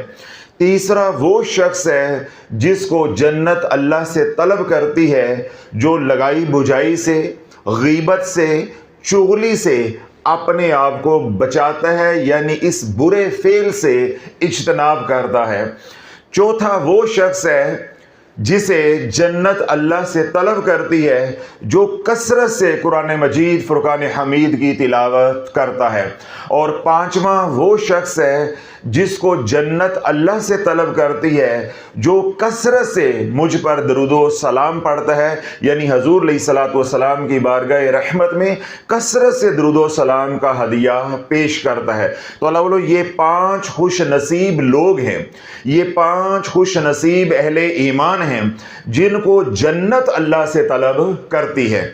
Speaker 1: تیسرا وہ شخص ہے جس کو جنت اللہ سے طلب کرتی ہے، جو لگائی بجائی سے، غیبت سے، چغلی سے اپنے آپ کو بچاتا ہے، یعنی اس برے فعل سے اجتناب کرتا ہے۔ چوتھا وہ شخص ہے جسے جنت اللہ سے طلب کرتی ہے، جو کثرت سے قرآن مجید فرقان حمید کی تلاوت کرتا ہے۔ اور پانچواں وہ شخص ہے جس کو جنت اللہ سے طلب کرتی ہے، جو کثرت سے مجھ پر درود و سلام پڑھتا ہے، یعنی حضور علیہ الصلوۃ والسلام کی بارگاہ رحمت میں کثرت سے درود و سلام کا ہدیہ پیش کرتا ہے۔ تو اللہ والو، یہ 5 خوش نصیب لوگ ہیں، یہ 5 خوش نصیب اہل ایمان ہیں جن کو جنت اللہ سے طلب کرتی ہے۔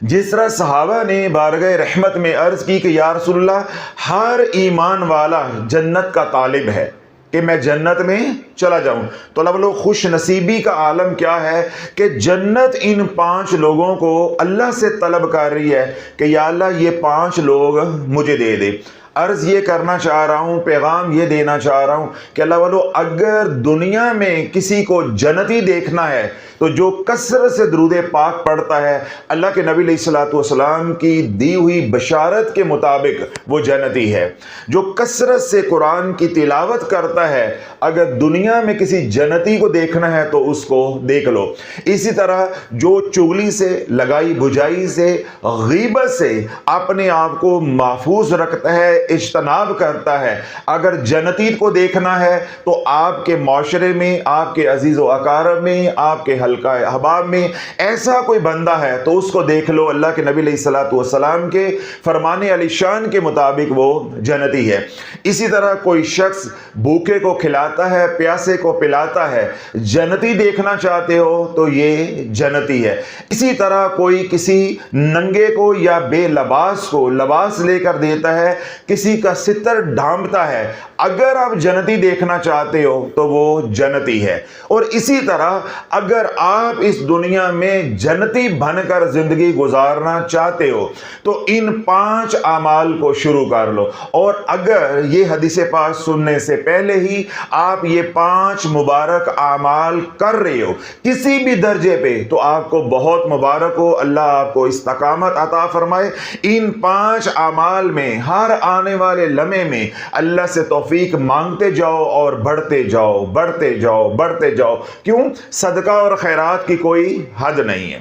Speaker 1: جس طرح صحابہ نے بارگاہ رحمت میں عرض کی کہ یا رسول اللہ، ہر ایمان والا جنت کا طالب ہے کہ میں جنت میں چلا جاؤں، تو اللہ والو، خوش نصیبی کا عالم کیا ہے کہ جنت ان 5 لوگوں کو اللہ سے طلب کر رہی ہے کہ یا اللہ یہ 5 لوگ مجھے دے دے۔ عرض یہ کرنا چاہ رہا ہوں، پیغام یہ دینا چاہ رہا ہوں کہ اللہ والو، اگر دنیا میں کسی کو جنتی دیکھنا ہے تو جو کثرت سے درود پاک پڑھتا ہے، اللہ کے نبی علیہ الصلوۃ والسلام کی دی ہوئی بشارت کے مطابق وہ جنتی ہے۔ جو کثرت سے قرآن کی تلاوت کرتا ہے، اگر دنیا میں کسی جنتی کو دیکھنا ہے تو اس کو دیکھ لو۔ اسی طرح جو چغلی سے، لگائی بجائی سے، غیبت سے اپنے آپ کو محفوظ رکھتا ہے، اجتناب کرتا ہے، اگر جنتی کو دیکھنا ہے تو آپ کے معاشرے میں، آپ کے عزیز و اقارب میں، آپ کے حلقہ احباب میں ایسا کوئی بندہ ہے تو اس کو دیکھ لو، اللہ کے نبی علیہ الصلوۃ والسلام کے فرمان علی شان کے مطابق وہ جنتی ہے۔ اسی طرح کوئی شخص بھوکے کو کھلاتا ہے، پیاسے کو پلاتا ہے، جنتی دیکھنا چاہتے ہو تو یہ جنتی ہے۔ اسی طرح کوئی کسی ننگے کو یا بے لباس کو لباس لے کر دیتا ہے، کسی کا ستر ڈھانپتا ہے، اگر آپ جنتی دیکھنا چاہتے ہو تو وہ جنتی ہے۔ اور اسی طرح اگر آپ اس دنیا میں جنتی بن کر زندگی گزارنا چاہتے ہو تو ان 5 اعمال کو شروع کر لو، اور اگر یہ حدیث پاک سننے سے پہلے ہی آپ یہ 5 مبارک اعمال کر رہے ہو کسی بھی درجے پہ، تو آپ کو بہت مبارک ہو، اللہ آپ کو استقامت عطا فرمائے۔ ان 5 اعمال میں ہر آنے والے لمحے میں اللہ سے توفیق مانگتے جاؤ اور بڑھتے جاؤ، بڑھتے جاؤ، بڑھتے جاؤ۔ کیوں؟ صدقہ اور خیرات کی کوئی حد نہیں ہے،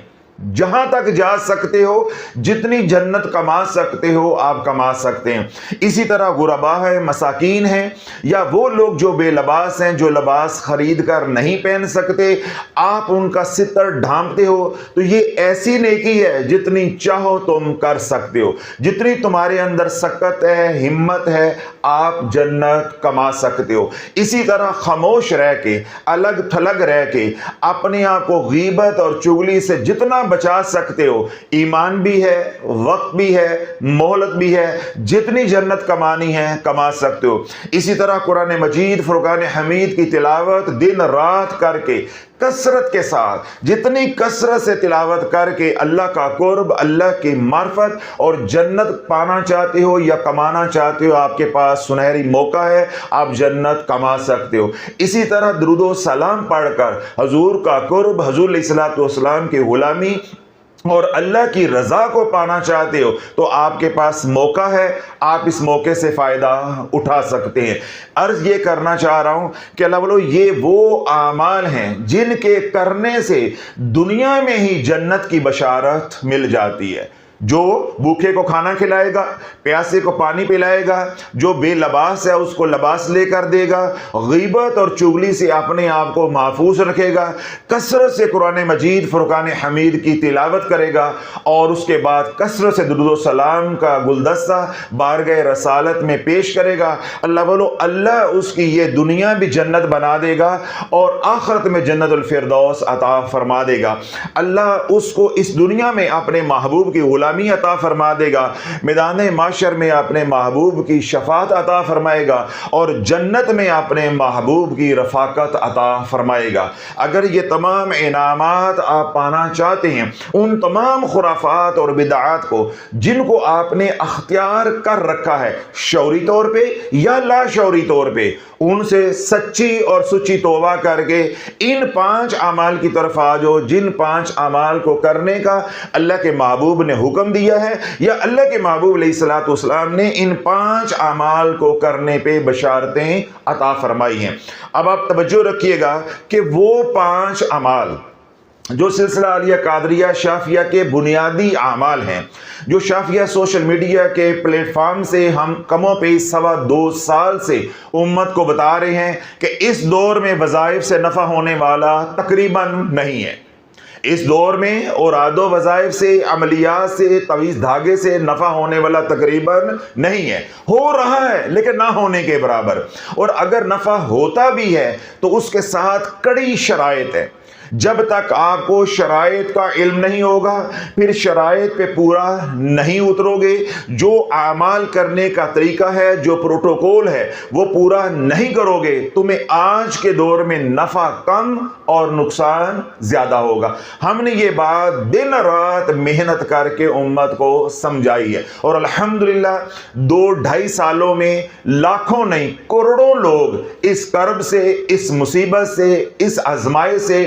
Speaker 1: جہاں تک جا سکتے ہو، جتنی جنت کما سکتے ہو آپ کما سکتے ہیں۔ اسی طرح غربا ہے، مساکین ہیں، یا وہ لوگ جو بے لباس ہیں، جو لباس خرید کر نہیں پہن سکتے، آپ ان کا ستر ڈھانپتے ہو، تو یہ ایسی نیکی ہے جتنی چاہو تم کر سکتے ہو، جتنی تمہارے اندر سکت ہے، ہمت ہے، آپ جنت کما سکتے ہو۔ اسی طرح خاموش رہ کے، الگ تھلگ رہ کے، اپنے آپ کو غیبت اور چغلی سے جتنا بچا سکتے ہو، ایمان بھی ہے، وقت بھی ہے، مہلت بھی ہے، جتنی جنت کمانی ہے کما سکتے ہو۔ اسی طرح قرآن مجید فرقان حمید کی تلاوت دن رات کر کے، کثرت کے ساتھ، جتنی کثرت سے تلاوت کر کے اللہ کا قرب، اللہ کی معرفت اور جنت پانا چاہتے ہو یا کمانا چاہتے ہو، آپ کے پاس سنہری موقع ہے، آپ جنت کما سکتے ہو۔ اسی طرح درود و سلام پڑھ کر حضور کا قرب، حضور علیہ الصلوۃ والسلام کی غلامی اور اللہ کی رضا کو پانا چاہتے ہو تو آپ کے پاس موقع ہے، آپ اس موقع سے فائدہ اٹھا سکتے ہیں۔ عرض یہ کرنا چاہ رہا ہوں کہ اللہ والو، یہ وہ اعمال ہیں جن کے کرنے سے دنیا میں ہی جنت کی بشارت مل جاتی ہے۔ جو بھوکے کو کھانا کھلائے گا، پیاسے کو پانی پلائے گا، جو بے لباس ہے اس کو لباس لے کر دے گا، غیبت اور چغلی سے اپنے آپ کو محفوظ رکھے گا، کثرت سے قرآن مجید فرقان حمید کی تلاوت کرے گا، اور اس کے بعد کثرت سے درود و سلام کا گلدستہ بارگاہ رسالت میں پیش کرے گا، اللہ والو، اللہ اس کی یہ دنیا بھی جنت بنا دے گا اور آخرت میں جنت الفردوس عطا فرما دے گا۔ اللہ اس کو اس دنیا میں اپنے محبوب کی غلامی غلامی عطا فرما دے گا، میدان معاشر میں اپنے محبوب کی شفاعت عطا فرمائے گا اور جنت میں اپنے محبوب کی رفاقت عطا فرمائے گا۔ اگر یہ تمام انعامات آپ پانا چاہتے ہیں، ان تمام خرافات اور بدعات کو جن کو آپ نے اختیار کر رکھا ہے شعوری طور پہ یا لا شعوری طور پہ، ان سے سچی اور سچی توبہ کر کے ان 5 اعمال کی طرف آ جاؤ جن 5 اعمال کو کرنے کا اللہ کے محبوب نے حکم دیا ہے یا اللہ کے محبوب علیہ الصلوۃ والسلام نے ان 5 اعمال کو کرنے پہ بشارتیں عطا فرمائی ہیں۔ اب آپ توجہ رکھیے گا کہ وہ 5 اعمال جو سلسلہ عالیہ قادریہ شافیہ کے بنیادی اعمال ہیں، جو شافیہ سوشل میڈیا کے پلیٹ فارم سے ہم کم و بیش 2.25 سال سے امت کو بتا رہے ہیں کہ اس دور میں وظائف سے نفع ہونے والا تقریباً نہیں ہے۔ اس دور میں اوراد و وظائف سے، عملیات سے، تعویذ دھاگے سے نفع ہونے والا تقریباً نہیں ہے۔ ہو رہا ہے لیکن نہ ہونے کے برابر، اور اگر نفع ہوتا بھی ہے تو اس کے ساتھ کڑی شرائط ہے۔ جب تک آپ کو شرائط کا علم نہیں ہوگا، پھر شرائط پہ پورا نہیں اترو گے، جو اعمال کرنے کا طریقہ ہے، جو پروٹوکول ہے، وہ پورا نہیں کرو گے، تمہیں آج کے دور میں نفع کم اور نقصان زیادہ ہوگا۔ ہم نے یہ بات دن رات محنت کر کے امت کو سمجھائی ہے، اور الحمدللہ 2-2.5 سالوں میں لاکھوں نہیں کروڑوں لوگ اس کرب سے، اس مصیبت سے، اس آزمائش سے،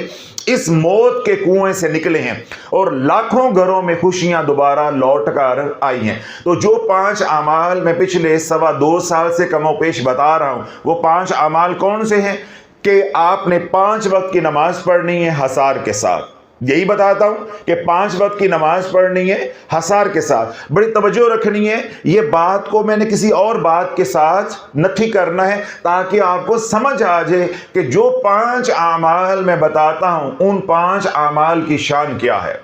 Speaker 1: اس موت کے کنویں سے نکلے ہیں، اور لاکھوں گھروں میں خوشیاں دوبارہ لوٹ کر آئی ہیں۔ تو جو 5 اعمال میں پچھلے 2.25 سال سے کم و بیش بتا رہا ہوں، وہ 5 اعمال کون سے ہیں؟ کہ آپ نے 5 وقت کی نماز پڑھنی ہے حصار کے ساتھ۔ یہی بتاتا ہوں کہ 5 وقت کی نماز پڑھنی ہے حصار کے ساتھ۔ بڑی توجہ رکھنی ہے، یہ بات کو میں نے کسی اور بات کے ساتھ نٹھی کرنا ہے تاکہ آپ کو سمجھ آ جائے کہ جو 5 اعمال میں بتاتا ہوں ان 5 اعمال کی شان کیا ہے۔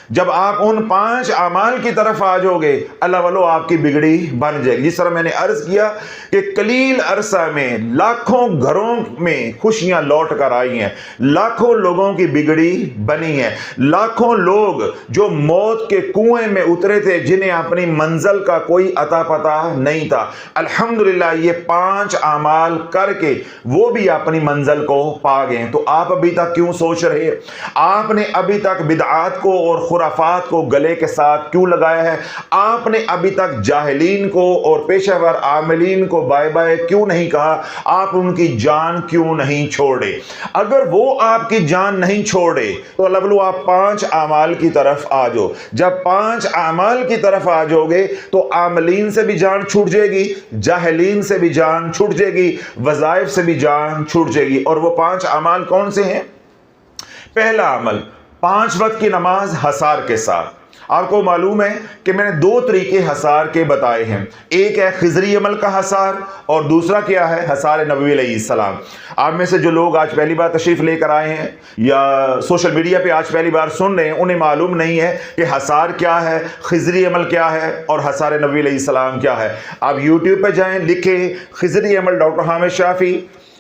Speaker 1: جب آپ ان 5 اعمال کی طرف آ جاؤ گے، اللہ والو آپ کی بگڑی بن جائے گی۔ جس طرح میں نے عرض کیا کہ قلیل عرصہ میں لاکھوں گھروں میں خوشیاں لوٹ کر آئی ہیں، لاکھوں لوگوں کی بگڑی بنی ہے، لاکھوں لوگ جو موت کے کنویں میں اترے تھے، جنہیں اپنی منزل کا کوئی عطا پتہ نہیں تھا، الحمدللہ یہ 5 اعمال کر کے وہ بھی اپنی منزل کو پا گئے۔ تو آپ ابھی تک کیوں سوچ رہے؟ آپ نے ابھی تک بدعات کو اور خرافات کو گلے کے ساتھ کیوں لگایا ہے؟ آپ نے ابھی تک جاہلین کو اور پیشہ ور عاملین کو بائے بائے کیوں نہیں کہا؟ آپ ان کی جان کیوں نہیں چھوڑے؟ اگر وہ آپ کی جان نہیں چھوڑے تو اللہ بلو آپ 5 اعمال کی طرف آ جاؤ۔ جب 5 اعمال کی طرف آ جاؤ گے تو عاملین سے بھی جان چھوٹ جائے گی، جاہلین سے بھی جان چھوٹ جائے گی، وظائف سے بھی جان چھوٹ جائے گی۔ اور وہ 5 اعمال کون سے ہیں؟ پہلا عمل 5 وقت کی نماز حصار کے ساتھ۔ آپ کو معلوم ہے کہ میں نے 2 طریقے حصار کے بتائے ہیں، ایک ہے خضری عمل کا حصار اور دوسرا کیا ہے؟ حصار نبوی علیہ السلام۔ آپ میں سے جو لوگ آج پہلی بار تشریف لے کر آئے ہیں یا سوشل میڈیا پہ آج پہلی بار سن رہے ہیں، انہیں معلوم نہیں ہے کہ حصار کیا ہے، خضری عمل کیا ہے اور حصار نبوی علیہ السلام کیا ہے۔ آپ یوٹیوب پہ جائیں، لکھیں خضری عمل ڈاکٹر حامد شافی،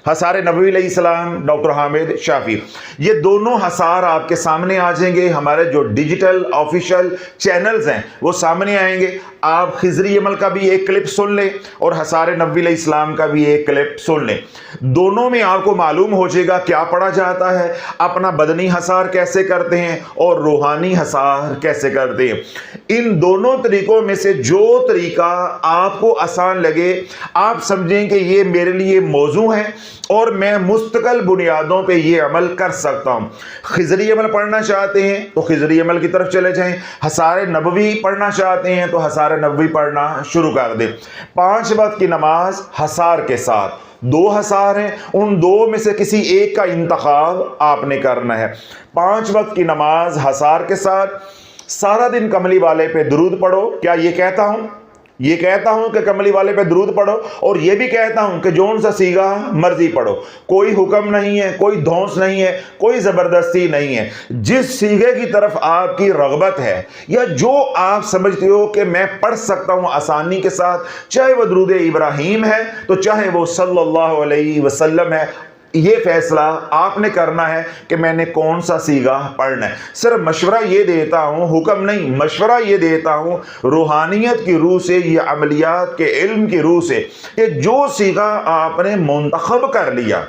Speaker 1: حصار نبوی علیہ السلام ڈاکٹر حامد شافی، یہ دونوں حصار آپ کے سامنے آ جائیں گے۔ ہمارے جو ڈیجیٹل آفیشیل چینلز ہیں وہ سامنے آئیں گے۔ آپ خضری عمل کا بھی ایک کلپ سن لیں اور حصار نبوی علیہ السلام کا بھی ایک کلپ سن لیں، دونوں میں آپ کو معلوم ہو جائے گا کیا پڑھا جاتا ہے، اپنا بدنی حصار کیسے کرتے ہیں اور روحانی حصار کیسے کرتے ہیں۔ ان دونوں طریقوں میں سے جو طریقہ آپ کو آسان لگے، آپ سمجھیں کہ یہ میرے لیے موضوع ہے اور میں مستقل بنیادوں پہ یہ عمل کر سکتا ہوں۔ خضری عمل پڑھنا چاہتے ہیں تو خضری عمل کی طرف چلے جائیں، حصار نبوی پڑھنا چاہتے ہیں تو حصار نبوی پڑھنا شروع کر دیں۔ 5 وقت کی نماز حصار کے ساتھ، 2 حصار ہیں، ان 2 میں سے کسی ایک کا انتخاب آپ نے کرنا ہے۔ 5 وقت کی نماز حصار کے ساتھ، سارا دن کملی والے پہ درود پڑھو۔ کیا یہ کہتا ہوں؟ یہ کہتا ہوں کہ کملی والے پہ درود پڑھو، اور یہ بھی کہتا ہوں کہ جون سا سیگا مرضی پڑھو، کوئی حکم نہیں ہے، کوئی دھونس نہیں ہے، کوئی زبردستی نہیں ہے۔ جس سیگے کی طرف آپ کی رغبت ہے یا جو آپ سمجھتے ہو کہ میں پڑھ سکتا ہوں آسانی کے ساتھ، چاہے وہ درود ابراہیم ہے تو چاہے وہ صلی اللہ علیہ وسلم ہے، یہ فیصلہ آپ نے کرنا ہے کہ میں نے کون سا سیغہ پڑھنا ہے۔ صرف مشورہ یہ دیتا ہوں، حکم نہیں، مشورہ یہ دیتا ہوں روحانیت کی روح سے، یہ عملیات کے علم کی روح سے، کہ جو سیغہ آپ نے منتخب کر لیا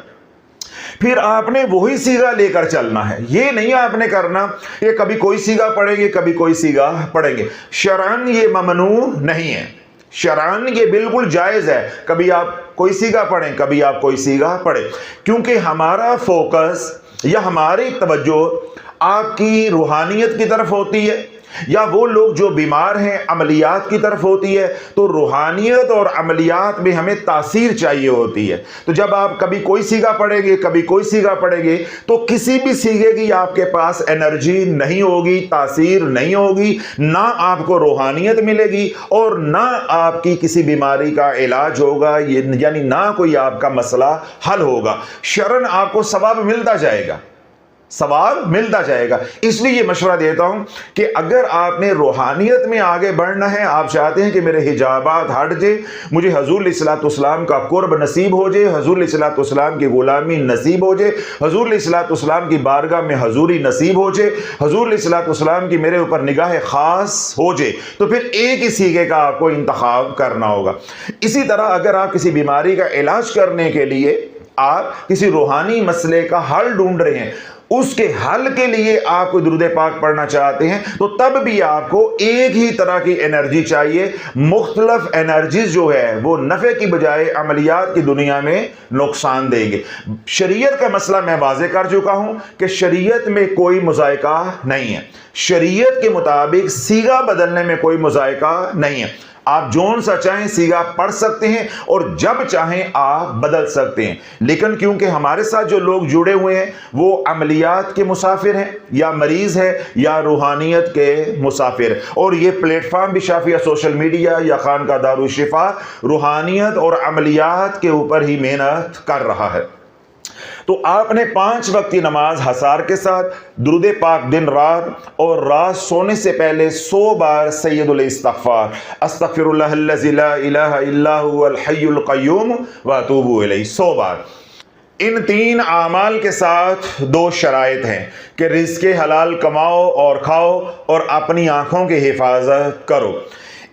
Speaker 1: پھر آپ نے وہی سیغہ لے کر چلنا ہے۔ یہ نہیں آپ نے کرنا کہ کبھی کوئی سیغہ پڑھیں گے، کبھی کوئی سیغہ پڑھیں گے۔ شرعاً یہ ممنوع نہیں ہے، شرعاً یہ بالکل جائز ہے، کبھی آپ کوئی سیغہ پڑھیں، کبھی آپ کوئی سیغہ پڑھیں، کیونکہ ہمارا فوکس یا ہماری توجہ آپ کی روحانیت کی طرف ہوتی ہے، یا وہ لوگ جو بیمار ہیں عملیات کی طرف ہوتی ہے، تو روحانیت اور عملیات میں ہمیں تاثیر چاہیے ہوتی ہے۔ تو جب آپ کبھی کوئی سیغہ پڑھیں گے، کبھی کوئی سیغہ پڑھیں گے، تو کسی بھی سیغے کی آپ کے پاس انرجی نہیں ہوگی، تاثیر نہیں ہوگی، نہ آپ کو روحانیت ملے گی اور نہ آپ کی کسی بیماری کا علاج ہوگا، یعنی نہ کوئی آپ کا مسئلہ حل ہوگا۔ شرعاً آپ کو ثواب ملتا جائے گا، ثواب ملتا جائے گا۔ اس لیے یہ مشورہ دیتا ہوں کہ اگر آپ نے روحانیت میں آگے بڑھنا ہے، آپ چاہتے ہیں کہ میرے حجابات ہٹ جائے، مجھے حضور علیہ الصلوۃ والسلام کا قرب نصیب ہو جائے، حضور علیہ الصلوۃ والسلام کی غلامی نصیب ہو جائے، حضور علیہ الصلوۃ والسلام کی بارگاہ میں حضوری نصیب ہو جائے، حضور علیہ الصلوۃ والسلام کی میرے اوپر نگاہ خاص ہو جائے، تو پھر ایک ہی سیغے کا آپ کو انتخاب کرنا ہوگا۔ اسی طرح اگر آپ کسی بیماری کا علاج کرنے کے لیے آپ کسی روحانی مسئلے کا حل ڈھونڈ رہے ہیں، اس کے حل کے لیے آپ کو درود پاک پڑھنا چاہتے ہیں، تو تب بھی آپ کو ایک ہی طرح کی انرجی چاہیے۔ مختلف انرجیز جو ہے وہ نفع کی بجائے عملیات کی دنیا میں نقصان دیں گے۔ شریعت کا مسئلہ میں واضح کر چکا ہوں کہ شریعت میں کوئی مذائقہ نہیں ہے، شریعت کے مطابق سیغہ بدلنے میں کوئی مذائقہ نہیں ہے۔ آپ جون سا چاہیں سیغہ پڑھ سکتے ہیں اور جب چاہیں آپ بدل سکتے ہیں، لیکن کیونکہ ہمارے ساتھ جو لوگ جڑے ہوئے ہیں وہ عملیات کے مسافر ہیں یا مریض ہیں یا روحانیت کے مسافر، اور یہ پلیٹ فارم بھی شافیہ سوشل میڈیا یا خانقاہ دارالشفا روحانیت اور عملیات کے اوپر ہی محنت کر رہا ہے۔ تو آپ نے 5 وقت کی نماز حصار کے ساتھ درود پاک دن رات، اور رات سونے سے پہلے 100 بار سید الاستغفار استغفر اللہ الذی لا الہ الا هو الحی القیوم واتوب الیہ 100 بار۔ ان 3 اعمال کے ساتھ 2 شرائط ہیں کہ رزق حلال کماؤ اور کھاؤ اور اپنی آنکھوں کی حفاظت کرو۔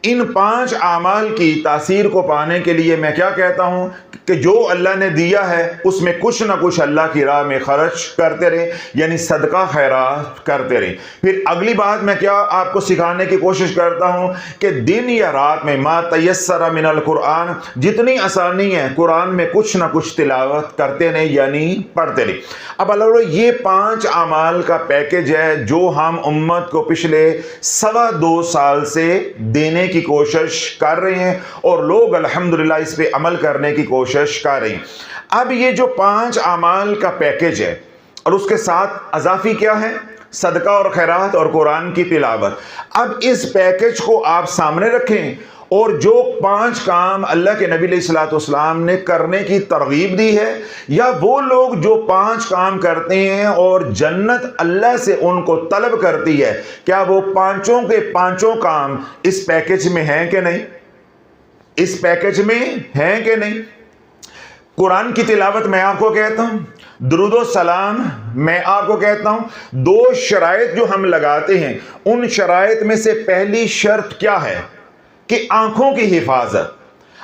Speaker 1: ان 5 اعمال کی تاثیر کو پانے کے لیے میں کیا کہتا ہوں کہ جو اللہ نے دیا ہے اس میں کچھ نہ کچھ اللہ کی راہ میں خرچ کرتے رہیں، یعنی صدقہ خیرات کرتے رہیں۔ پھر اگلی بات میں کیا آپ کو سکھانے کی کوشش کرتا ہوں کہ دن یا رات میں ما تیسر من القرآن، جتنی آسانی ہے قرآن میں کچھ نہ کچھ تلاوت کرتے رہیں، یعنی پڑھتے رہیں۔ اب اللہ یہ 5 اعمال کا پیکج ہے جو ہم امت کو پچھلے 2.25 سال سے دینے کی کوشش کر رہے ہیں، اور لوگ الحمدللہ اس پہ عمل کرنے کی کوشش کر رہے ہیں۔ اب یہ جو 5 اعمال کا پیکج ہے اور اس کے ساتھ اضافی کیا ہے؟ صدقہ اور خیرات اور قرآن کی تلاوت۔ اب اس پیکج کو آپ سامنے رکھیں، اور جو 5 کام اللہ کے نبی علیہ الصلوۃ والسلام نے کرنے کی ترغیب دی ہے، یا وہ لوگ جو 5 کام کرتے ہیں اور جنت اللہ سے ان کو طلب کرتی ہے، کیا وہ 5 کے 5 کام اس پیکج میں ہیں کہ نہیں؟ اس پیکج میں ہیں کہ نہیں؟ قرآن کی تلاوت میں آپ کو کہتا ہوں، درود و سلام میں آپ کو کہتا ہوں، 2 شرائط جو ہم لگاتے ہیں، ان شرائط میں سے پہلی شرط کیا ہے کہ آنکھوں کی حفاظت۔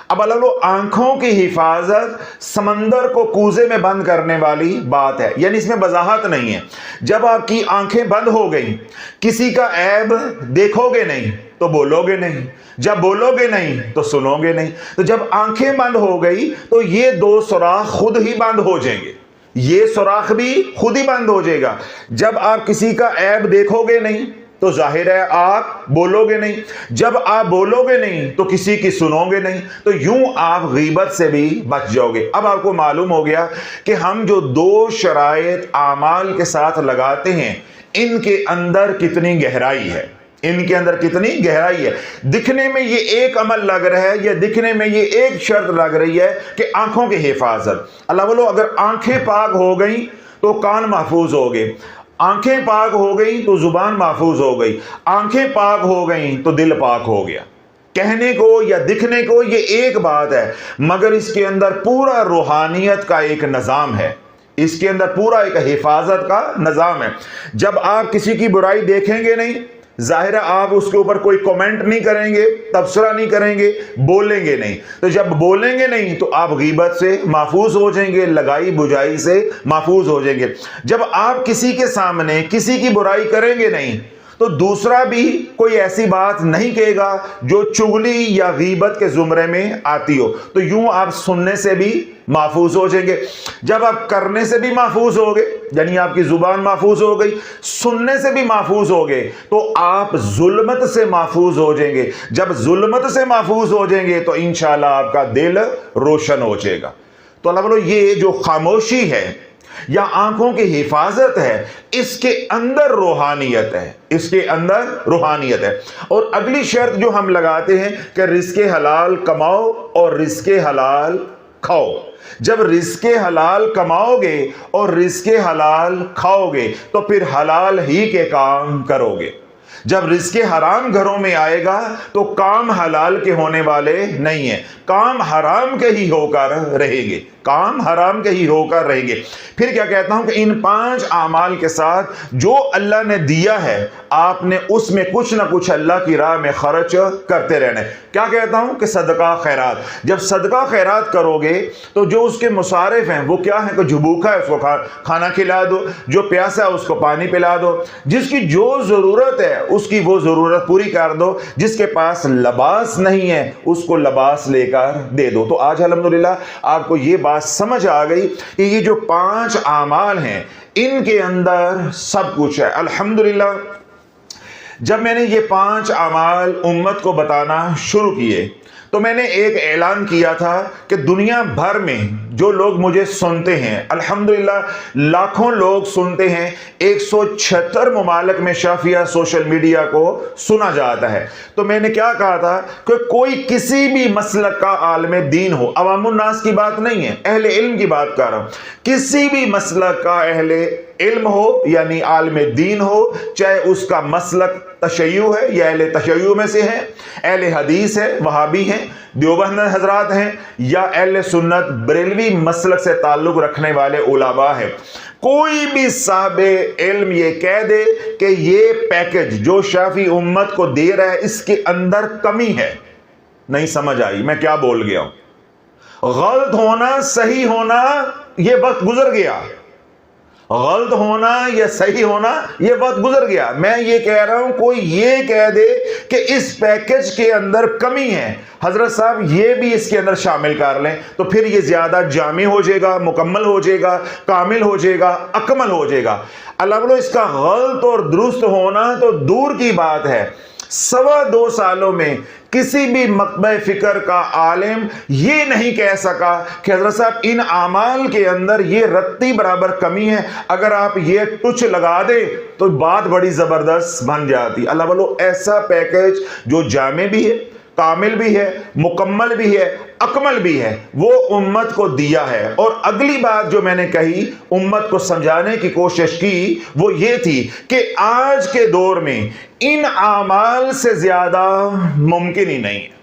Speaker 1: اب اللہ آنکھوں کی حفاظت سمندر کو کوزے میں بند کرنے والی بات ہے، یعنی اس میں وضاحت نہیں ہے۔ جب آپ کی آنکھیں بند ہو گئی، کسی کا عیب دیکھو گے نہیں تو بولو گے نہیں، جب بولو گے نہیں تو سنو گے نہیں۔ تو جب آنکھیں بند ہو گئی تو یہ 2 سوراخ خود ہی بند ہو جائیں گے، یہ سوراخ بھی خود ہی بند ہو جائے گا۔ جب آپ کسی کا عیب دیکھو گے نہیں تو ظاہر ہے آپ بولو گے نہیں، جب آپ بولو گے نہیں تو کسی کی سنو گے نہیں، تو یوں آپ غیبت سے بھی بچ جاؤ گے۔ اب آپ کو معلوم ہو گیا کہ ہم جو 2 شرائط اعمال کے ساتھ لگاتے ہیں، ان کے اندر کتنی گہرائی ہے، ان کے اندر کتنی گہرائی ہے۔ دکھنے میں یہ ایک عمل لگ رہا ہے، یا دکھنے میں یہ ایک شرط لگ رہی ہے کہ آنکھوں کی حفاظت۔ اللہ بولو اگر آنکھیں پاک ہو گئیں تو کان محفوظ ہو گئے، آنکھیں پاک ہو گئیں تو زبان محفوظ ہو گئی، آنکھیں پاک ہو گئیں تو دل پاک ہو گیا۔ کہنے کو یا دکھنے کو یہ ایک بات ہے، مگر اس کے اندر پورا روحانیت کا ایک نظام ہے۔ اس کے اندر پورا ایک حفاظت کا نظام ہے۔ جب آپ کسی کی برائی دیکھیں گے نہیں، ظاہر ہے آپ اس کے اوپر کوئی کومنٹ نہیں کریں گے، تبصرہ نہیں کریں گے، بولیں گے نہیں۔ تو جب بولیں گے نہیں تو آپ غیبت سے محفوظ ہو جائیں گے، لگائی بجائی سے محفوظ ہو جائیں گے۔ جب آپ کسی کے سامنے کسی کی برائی کریں گے نہیں تو دوسرا بھی کوئی ایسی بات نہیں کہے گا جو چغلی یا غیبت کے زمرے میں آتی ہو، تو یوں آپ سننے سے بھی محفوظ ہو جائیں گے۔ جب آپ کرنے سے بھی محفوظ ہو گئے، یعنی آپ کی زبان محفوظ ہو گئی، سننے سے بھی محفوظ ہو گئے، تو آپ ظلمت سے محفوظ ہو جائیں گے۔ جب ظلمت سے محفوظ ہو جائیں گے تو انشاءاللہ آپ کا دل روشن ہو جائے گا۔ تو اللہ بولو یہ جو خاموشی ہے یا آنکھوں کی حفاظت ہے، اس کے اندر روحانیت ہے، اس کے اندر روحانیت ہے۔ اور اگلی شرط جو ہم لگاتے ہیں کہ رزق حلال کماؤ اور رزق حلال کھاؤ۔ جب رزق حلال کماؤ گے اور رزق حلال کھاؤ گے تو پھر حلال ہی کے کام کرو گے۔ جب رزق حرام گھروں میں آئے گا تو کام حلال کے ہونے والے نہیں ہیں، کام حرام کے ہی ہو کر رہیں گے، کام حرام کے ہی ہو کر رہیں گے۔ پھر کیا کہتا ہوں کہ ان 5 اعمال کے ساتھ جو اللہ نے دیا ہے آپ نے اس میں کچھ نہ کچھ اللہ کی راہ میں خرچ کرتے رہنا ہے۔ کیا کہتا ہوں کہ صدقہ خیرات۔ جب صدقہ خیرات کرو گے تو جو اس کے مصارف ہیں وہ کیا ہیں کہ جو بھوکا ہے اس کو کھانا کھلا دو، جو پیاسا ہے اس کو پانی پلا دو، جس کی جو ضرورت ہے اس کی وہ ضرورت پوری کر دو، جس کے پاس لباس نہیں ہے اس کو لباس لے کر دے دو۔ تو آج الحمدللہ آپ کو یہ بات سمجھ آ گئی کہ یہ جو 5 اعمال ہیں ان کے اندر سب کچھ ہے الحمدللہ۔ جب میں نے یہ 5 اعمال امت کو بتانا شروع کیے تو میں نے ایک اعلان کیا تھا کہ دنیا بھر میں جو لوگ مجھے سنتے ہیں، الحمدللہ لاکھوں لوگ سنتے ہیں، 176 ممالک میں شافیہ سوشل میڈیا کو سنا جاتا ہے۔ تو میں نے کیا کہا تھا کہ کوئی کسی بھی مسلک کا عالم دین ہو، عوام الناس کی بات نہیں ہے، اہل علم کی بات کر رہا ہوں، کسی بھی مسلک کا اہل علم ہو یعنی عالم دین ہو، چاہے اس کا مسلک تشیع ہے یا اہل تشیع میں سے ہے، اہل حدیث ہے، وہابی ہیں، دیوبند حضرات ہیں، یا اہل سنت بریلوی مسلک سے تعلق رکھنے والے علماء ہیں، کوئی بھی صاحب علم یہ کہہ دے کہ یہ پیکج جو شافی امت کو دے رہا ہے اس کے اندر کمی ہے، نہیں سمجھ آئی میں کیا بول گیا ہوں؟ غلط ہونا صحیح ہونا یہ وقت گزر گیا، غلط ہونا یا صحیح ہونا یہ وقت گزر گیا۔ میں یہ کہہ رہا ہوں کوئی یہ کہہ دے کہ اس پیکج کے اندر کمی ہے، حضرت صاحب یہ بھی اس کے اندر شامل کر لیں، تو پھر یہ زیادہ جامع ہو جائے گا، مکمل ہو جائے گا، کامل ہو جائے گا، اکمل ہو جائے گا۔ اللہ بولو اس کا غلط اور درست ہونا تو دور کی بات ہے، 2.25 سالوں میں کسی بھی مکتبہ فکر کا عالم یہ نہیں کہہ سکا کہ حضرت صاحب ان اعمال کے اندر یہ رتی برابر کمی ہے، اگر آپ یہ ٹچ لگا دیں تو بات بڑی زبردست بن جاتی۔ اللہ بولو ایسا پیکج جو جامع بھی ہے، کامل بھی ہے، مکمل بھی ہے، اکمل بھی ہے، وہ امت کو دیا ہے۔ اور اگلی بات جو میں نے کہی امت کو سمجھانے کی کوشش کی وہ یہ تھی کہ آج کے دور میں ان اعمال سے زیادہ ممکن ہی نہیں ہے،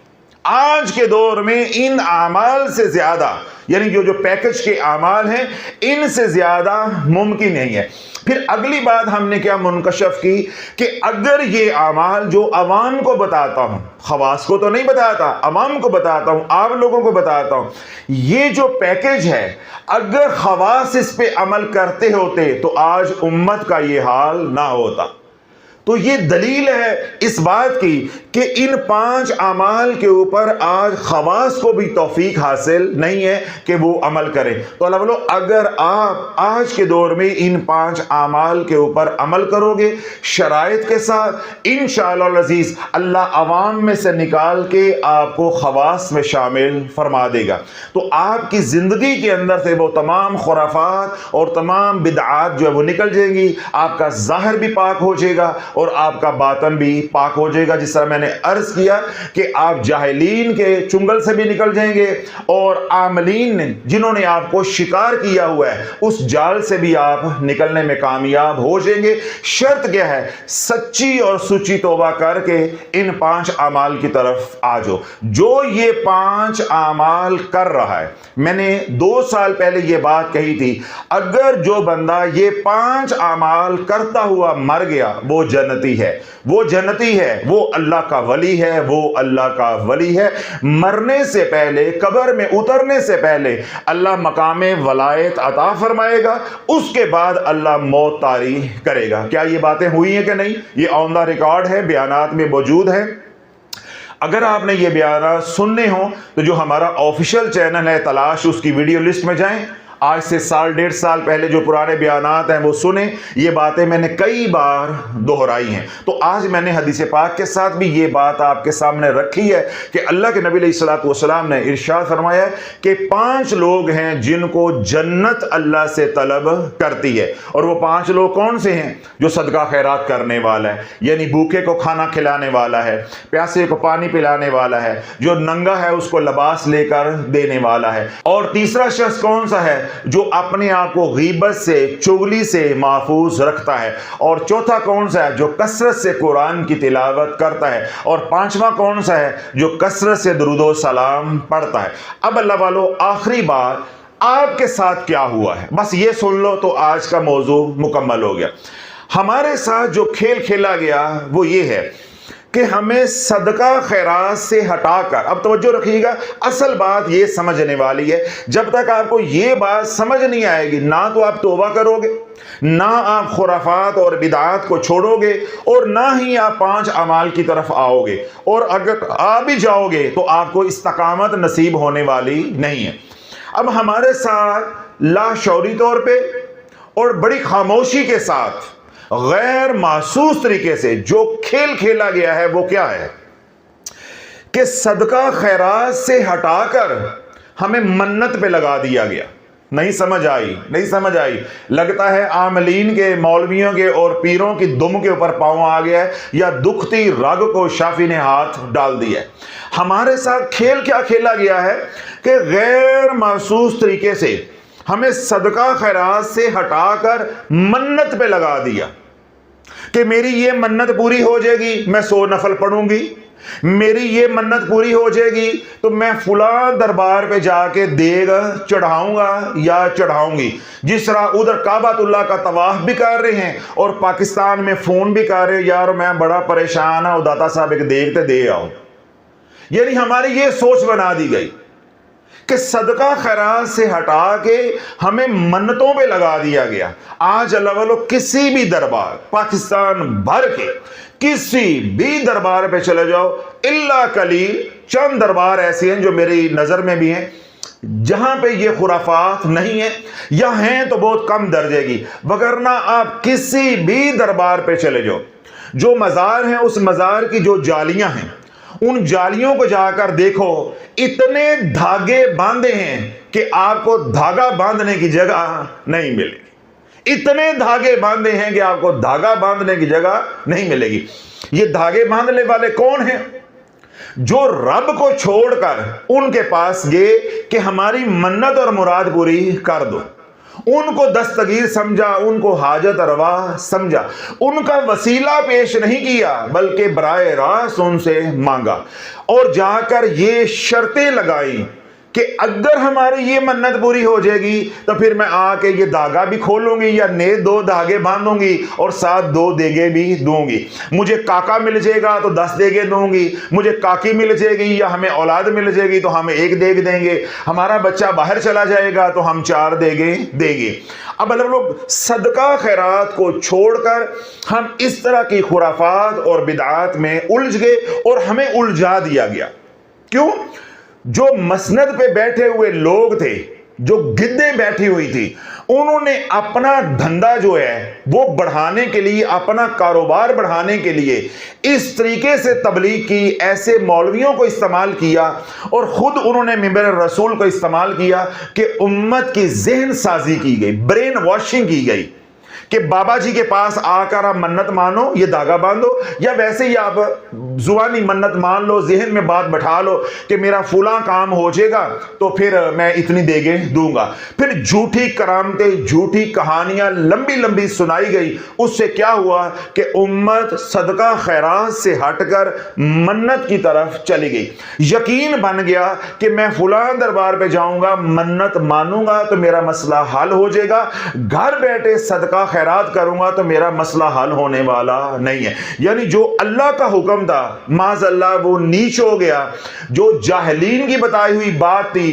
Speaker 1: آج کے دور میں ان اعمال سے زیادہ یعنی جو پیکج کے اعمال ہیں ان سے زیادہ ممکن نہیں ہے۔ پھر اگلی بات ہم نے کیا منکشف کی کہ اگر یہ اعمال جو عوام کو بتاتا ہوں، خواص کو تو نہیں بتاتا، عوام کو بتاتا ہوں، آپ لوگوں کو بتاتا ہوں، یہ جو پیکج ہے اگر خواص اس پہ عمل کرتے ہوتے تو آج امت کا یہ حال نہ ہوتا۔ تو یہ دلیل ہے اس بات کی کہ ان 5 اعمال کے اوپر آج خواص کو بھی توفیق حاصل نہیں ہے کہ وہ عمل کریں۔ تو اللہ بولو اگر آپ آج کے دور میں ان 5 اعمال کے اوپر عمل کرو گے شرائط کے ساتھ، انشاءاللہ العزیز اللہ عوام میں سے نکال کے آپ کو خواص میں شامل فرما دے گا۔ تو آپ کی زندگی کے اندر سے وہ تمام خرافات اور تمام بدعات جو ہے وہ نکل جائیں گی، آپ کا ظاہر بھی پاک ہو جائے گا اور آپ کا باطن بھی پاک ہو جائے گا. جس طرح میں نے عرض کیا کہ آپ جاہلین کے چنگل سے بھی نکل جائیں گے اور عاملین جنہوں نے آپ کو شکار کیا ہوا ہے اس جال سے بھی آپ نکلنے میں کامیاب ہو جائیں گے. شرط کیا ہے؟ سچی اور سچی توبہ کر کے ان 5 اعمال کی طرف آ جاؤ. جو یہ 5 اعمال کر رہا ہے، میں نے 2 سال پہلے یہ بات کہی تھی، اگر جو بندہ یہ 5 اعمال کرتا ہوا مر گیا وہ جنتی ہے، وہ جنتی ہے، وہ اللہ کا ولی ہے، وہ اللہ کا ولی ہے. مرنے سے پہلے، قبر میں اترنے سے پہلے اللہ مقام ولایت عطا فرمائے گا، اس کے بعد اللہ موت طاری کرے گا. کیا یہ باتیں ہوئی ہیں کہ نہیں؟ یہ آن دا ریکارڈ ہے، بیانات میں موجود ہے. اگر آپ نے یہ بیانات سننے ہوں تو جو ہمارا آفیشیل چینل ہے تلاش، اس کی ویڈیو لسٹ میں جائیں، آج سے 1.5 سال پہلے جو پرانے بیانات ہیں وہ سنیں. یہ باتیں میں نے کئی بار دہرائی ہیں. تو آج میں نے حدیث پاک کے ساتھ بھی یہ بات آپ کے سامنے رکھی ہے کہ اللہ کے نبی علیہ الصلوۃ والسلام نے ارشاد فرمایا ہے کہ 5 لوگ ہیں جن کو جنت اللہ سے طلب کرتی ہے. اور وہ 5 لوگ کون سے ہیں؟ جو صدقہ خیرات کرنے والا ہے، یعنی بھوکے کو کھانا کھلانے والا ہے، پیاسے کو پانی پلانے والا ہے، جو ننگا ہے اس کو لباس لے کر دینے والا ہے. اور تیسرا شخص کون سا ہے؟ جو اپنے آپ کو غیبت سے، چغلی سے محفوظ رکھتا ہے. اور چوتھا کون سا ہے؟ جو کثرت سے قرآن کی تلاوت کرتا ہے. اور 5واں کون سا ہے؟ جو کثرت سے درود و سلام پڑھتا ہے. اب اللہ والو، آخری بات آپ کے ساتھ کیا ہوا ہے بس یہ سن لو تو آج کا موضوع مکمل ہو گیا. ہمارے ساتھ جو کھیل کھیلا گیا وہ یہ ہے کہ ہمیں صدقہ خیرات سے ہٹا کر، اب توجہ رکھیے گا، اصل بات یہ سمجھنے والی ہے. جب تک آپ کو یہ بات سمجھ نہیں آئے گی، نہ تو آپ توبہ کرو گے، نہ آپ خرافات اور بدعات کو چھوڑو گے، اور نہ ہی آپ 5 اعمال کی طرف آؤ گے. اور اگر آ بھی جاؤ گے تو آپ کو استقامت نصیب ہونے والی نہیں ہے. اب ہمارے ساتھ لاشعوری طور پہ اور بڑی خاموشی کے ساتھ، غیر محسوس طریقے سے جو کھیل کھیلا گیا ہے وہ کیا ہے کہ صدقہ خیرات سے ہٹا کر ہمیں منت پہ لگا دیا گیا. نہیں سمجھ آئی. لگتا ہے عاملین کے، مولویوں کے اور پیروں کی دم کے اوپر پاؤں آ گیا ہے، یا دکھتی رگ کو شافی نے ہاتھ ڈال دیا ہے. ہمارے ساتھ کھیل کیا کھیلا گیا ہے کہ غیر محسوس طریقے سے ہمیں صدقہ خیرات سے ہٹا کر منت پہ لگا دیا کہ میری یہ منت پوری ہو جائے گی میں 100 نفل پڑھوں گی، میری یہ منت پوری ہو جائے گی تو میں فلاں دربار پہ جا کے دیگ چڑھاؤں گا یا چڑھاؤں گی. جس طرح ادھر کعبۃ اللہ کا طواف بھی کر رہے ہیں اور پاکستان میں فون بھی کر رہے ہیں، یار میں بڑا پریشان ہوں، داتا صاحب ایک دیکھتے دے آؤ. یعنی ہماری یہ سوچ بنا دی گئی کہ صدقہ خیرات سے ہٹا کے ہمیں منتوں پہ لگا دیا گیا. آج اللہ والو کسی بھی دربار، پاکستان بھر کے کسی بھی دربار پہ چلے جاؤ، الا قلیل چند دربار ایسے ہیں جو میری نظر میں بھی ہیں جہاں پہ یہ خرافات نہیں ہیں، یا ہیں تو بہت کم درجے کی. وگرنہ آپ کسی بھی دربار پہ چلے جاؤ، جو مزار ہیں اس مزار کی جو جالیاں ہیں، ان جالیوں کو جا کر دیکھو، اتنے دھاگے باندھے ہیں کہ آپ کو دھاگا باندھنے کی جگہ نہیں ملے گی. اتنے دھاگے باندھے ہیں کہ آپ کو دھاگا باندھنے کی جگہ نہیں ملے گی. یہ دھاگے باندھنے والے کون ہیں؟ جو رب کو چھوڑ کر ان کے پاس گئے کہ ہماری منت اور مراد پوری کر دو. ان کو دستگیر سمجھا، ان کو حاجت روا سمجھا، ان کا وسیلہ پیش نہیں کیا بلکہ براہ راست ان سے مانگا، اور جا کر یہ شرطیں لگائیں کہ اگر ہماری یہ منت پوری ہو جائے گی تو پھر میں آ کے یہ دھاگا بھی کھولوں گی یا نئے 2 دھاگے باندھوں گی اور ساتھ 2 دیگیں بھی دوں گی. مجھے کاکا مل جائے گا تو 10 دیگیں دوں گی، مجھے کاکی مل جائے گی یا ہمیں اولاد مل جائے گی تو ہمیں 1 دیگ دیں گے، ہمارا بچہ باہر چلا جائے گا تو ہم 4 دیگیں دیں گے. اب اگر لوگ صدقہ خیرات کو چھوڑ کر ہم اس طرح کی خرافات اور بدعات میں الجھ گئے اور ہمیں الجھا دیا گیا. کیوں؟ جو مسند پہ بیٹھے ہوئے لوگ تھے، جو گدیں بیٹھی ہوئی تھی، انہوں نے اپنا دھندا جو ہے وہ بڑھانے کے لیے، اپنا کاروبار بڑھانے کے لیے اس طریقے سے تبلیغ کی، ایسے مولویوں کو استعمال کیا اور خود انہوں نے منبر رسول کو استعمال کیا کہ امت کی ذہن سازی کی گئی، برین واشنگ کی گئی کہ بابا جی کے پاس آ کر آپ منت مانو، یہ دھاگا باندھو، یا ویسے ہی آپ زبانی منت مان لو، ذہن میں بات بٹھا لو کہ میرا فلاں کام ہو جائے گا تو پھر میں اتنی دیگیں دوں گا. پھر جھوٹی کرامتیں، جھوٹی کہانیاں لمبی لمبی سنائی گئی. اس سے کیا ہوا کہ امت صدقہ خیرات سے ہٹ کر منت کی طرف چلی گئی. یقین بن گیا کہ میں فلاں دربار پہ جاؤں گا، منت مانوں گا تو میرا مسئلہ حل ہو جائے گا، گھر بیٹھے صدقہ خیرات کروں گا تو میرا مسئلہ حل ہونے والا نہیں ہے. یعنی جو اللہ کا حکم تھا معاذ اللہ وہ نیچ ہو گیا. جو جاہلین کی بتائی ہوئی بات تھی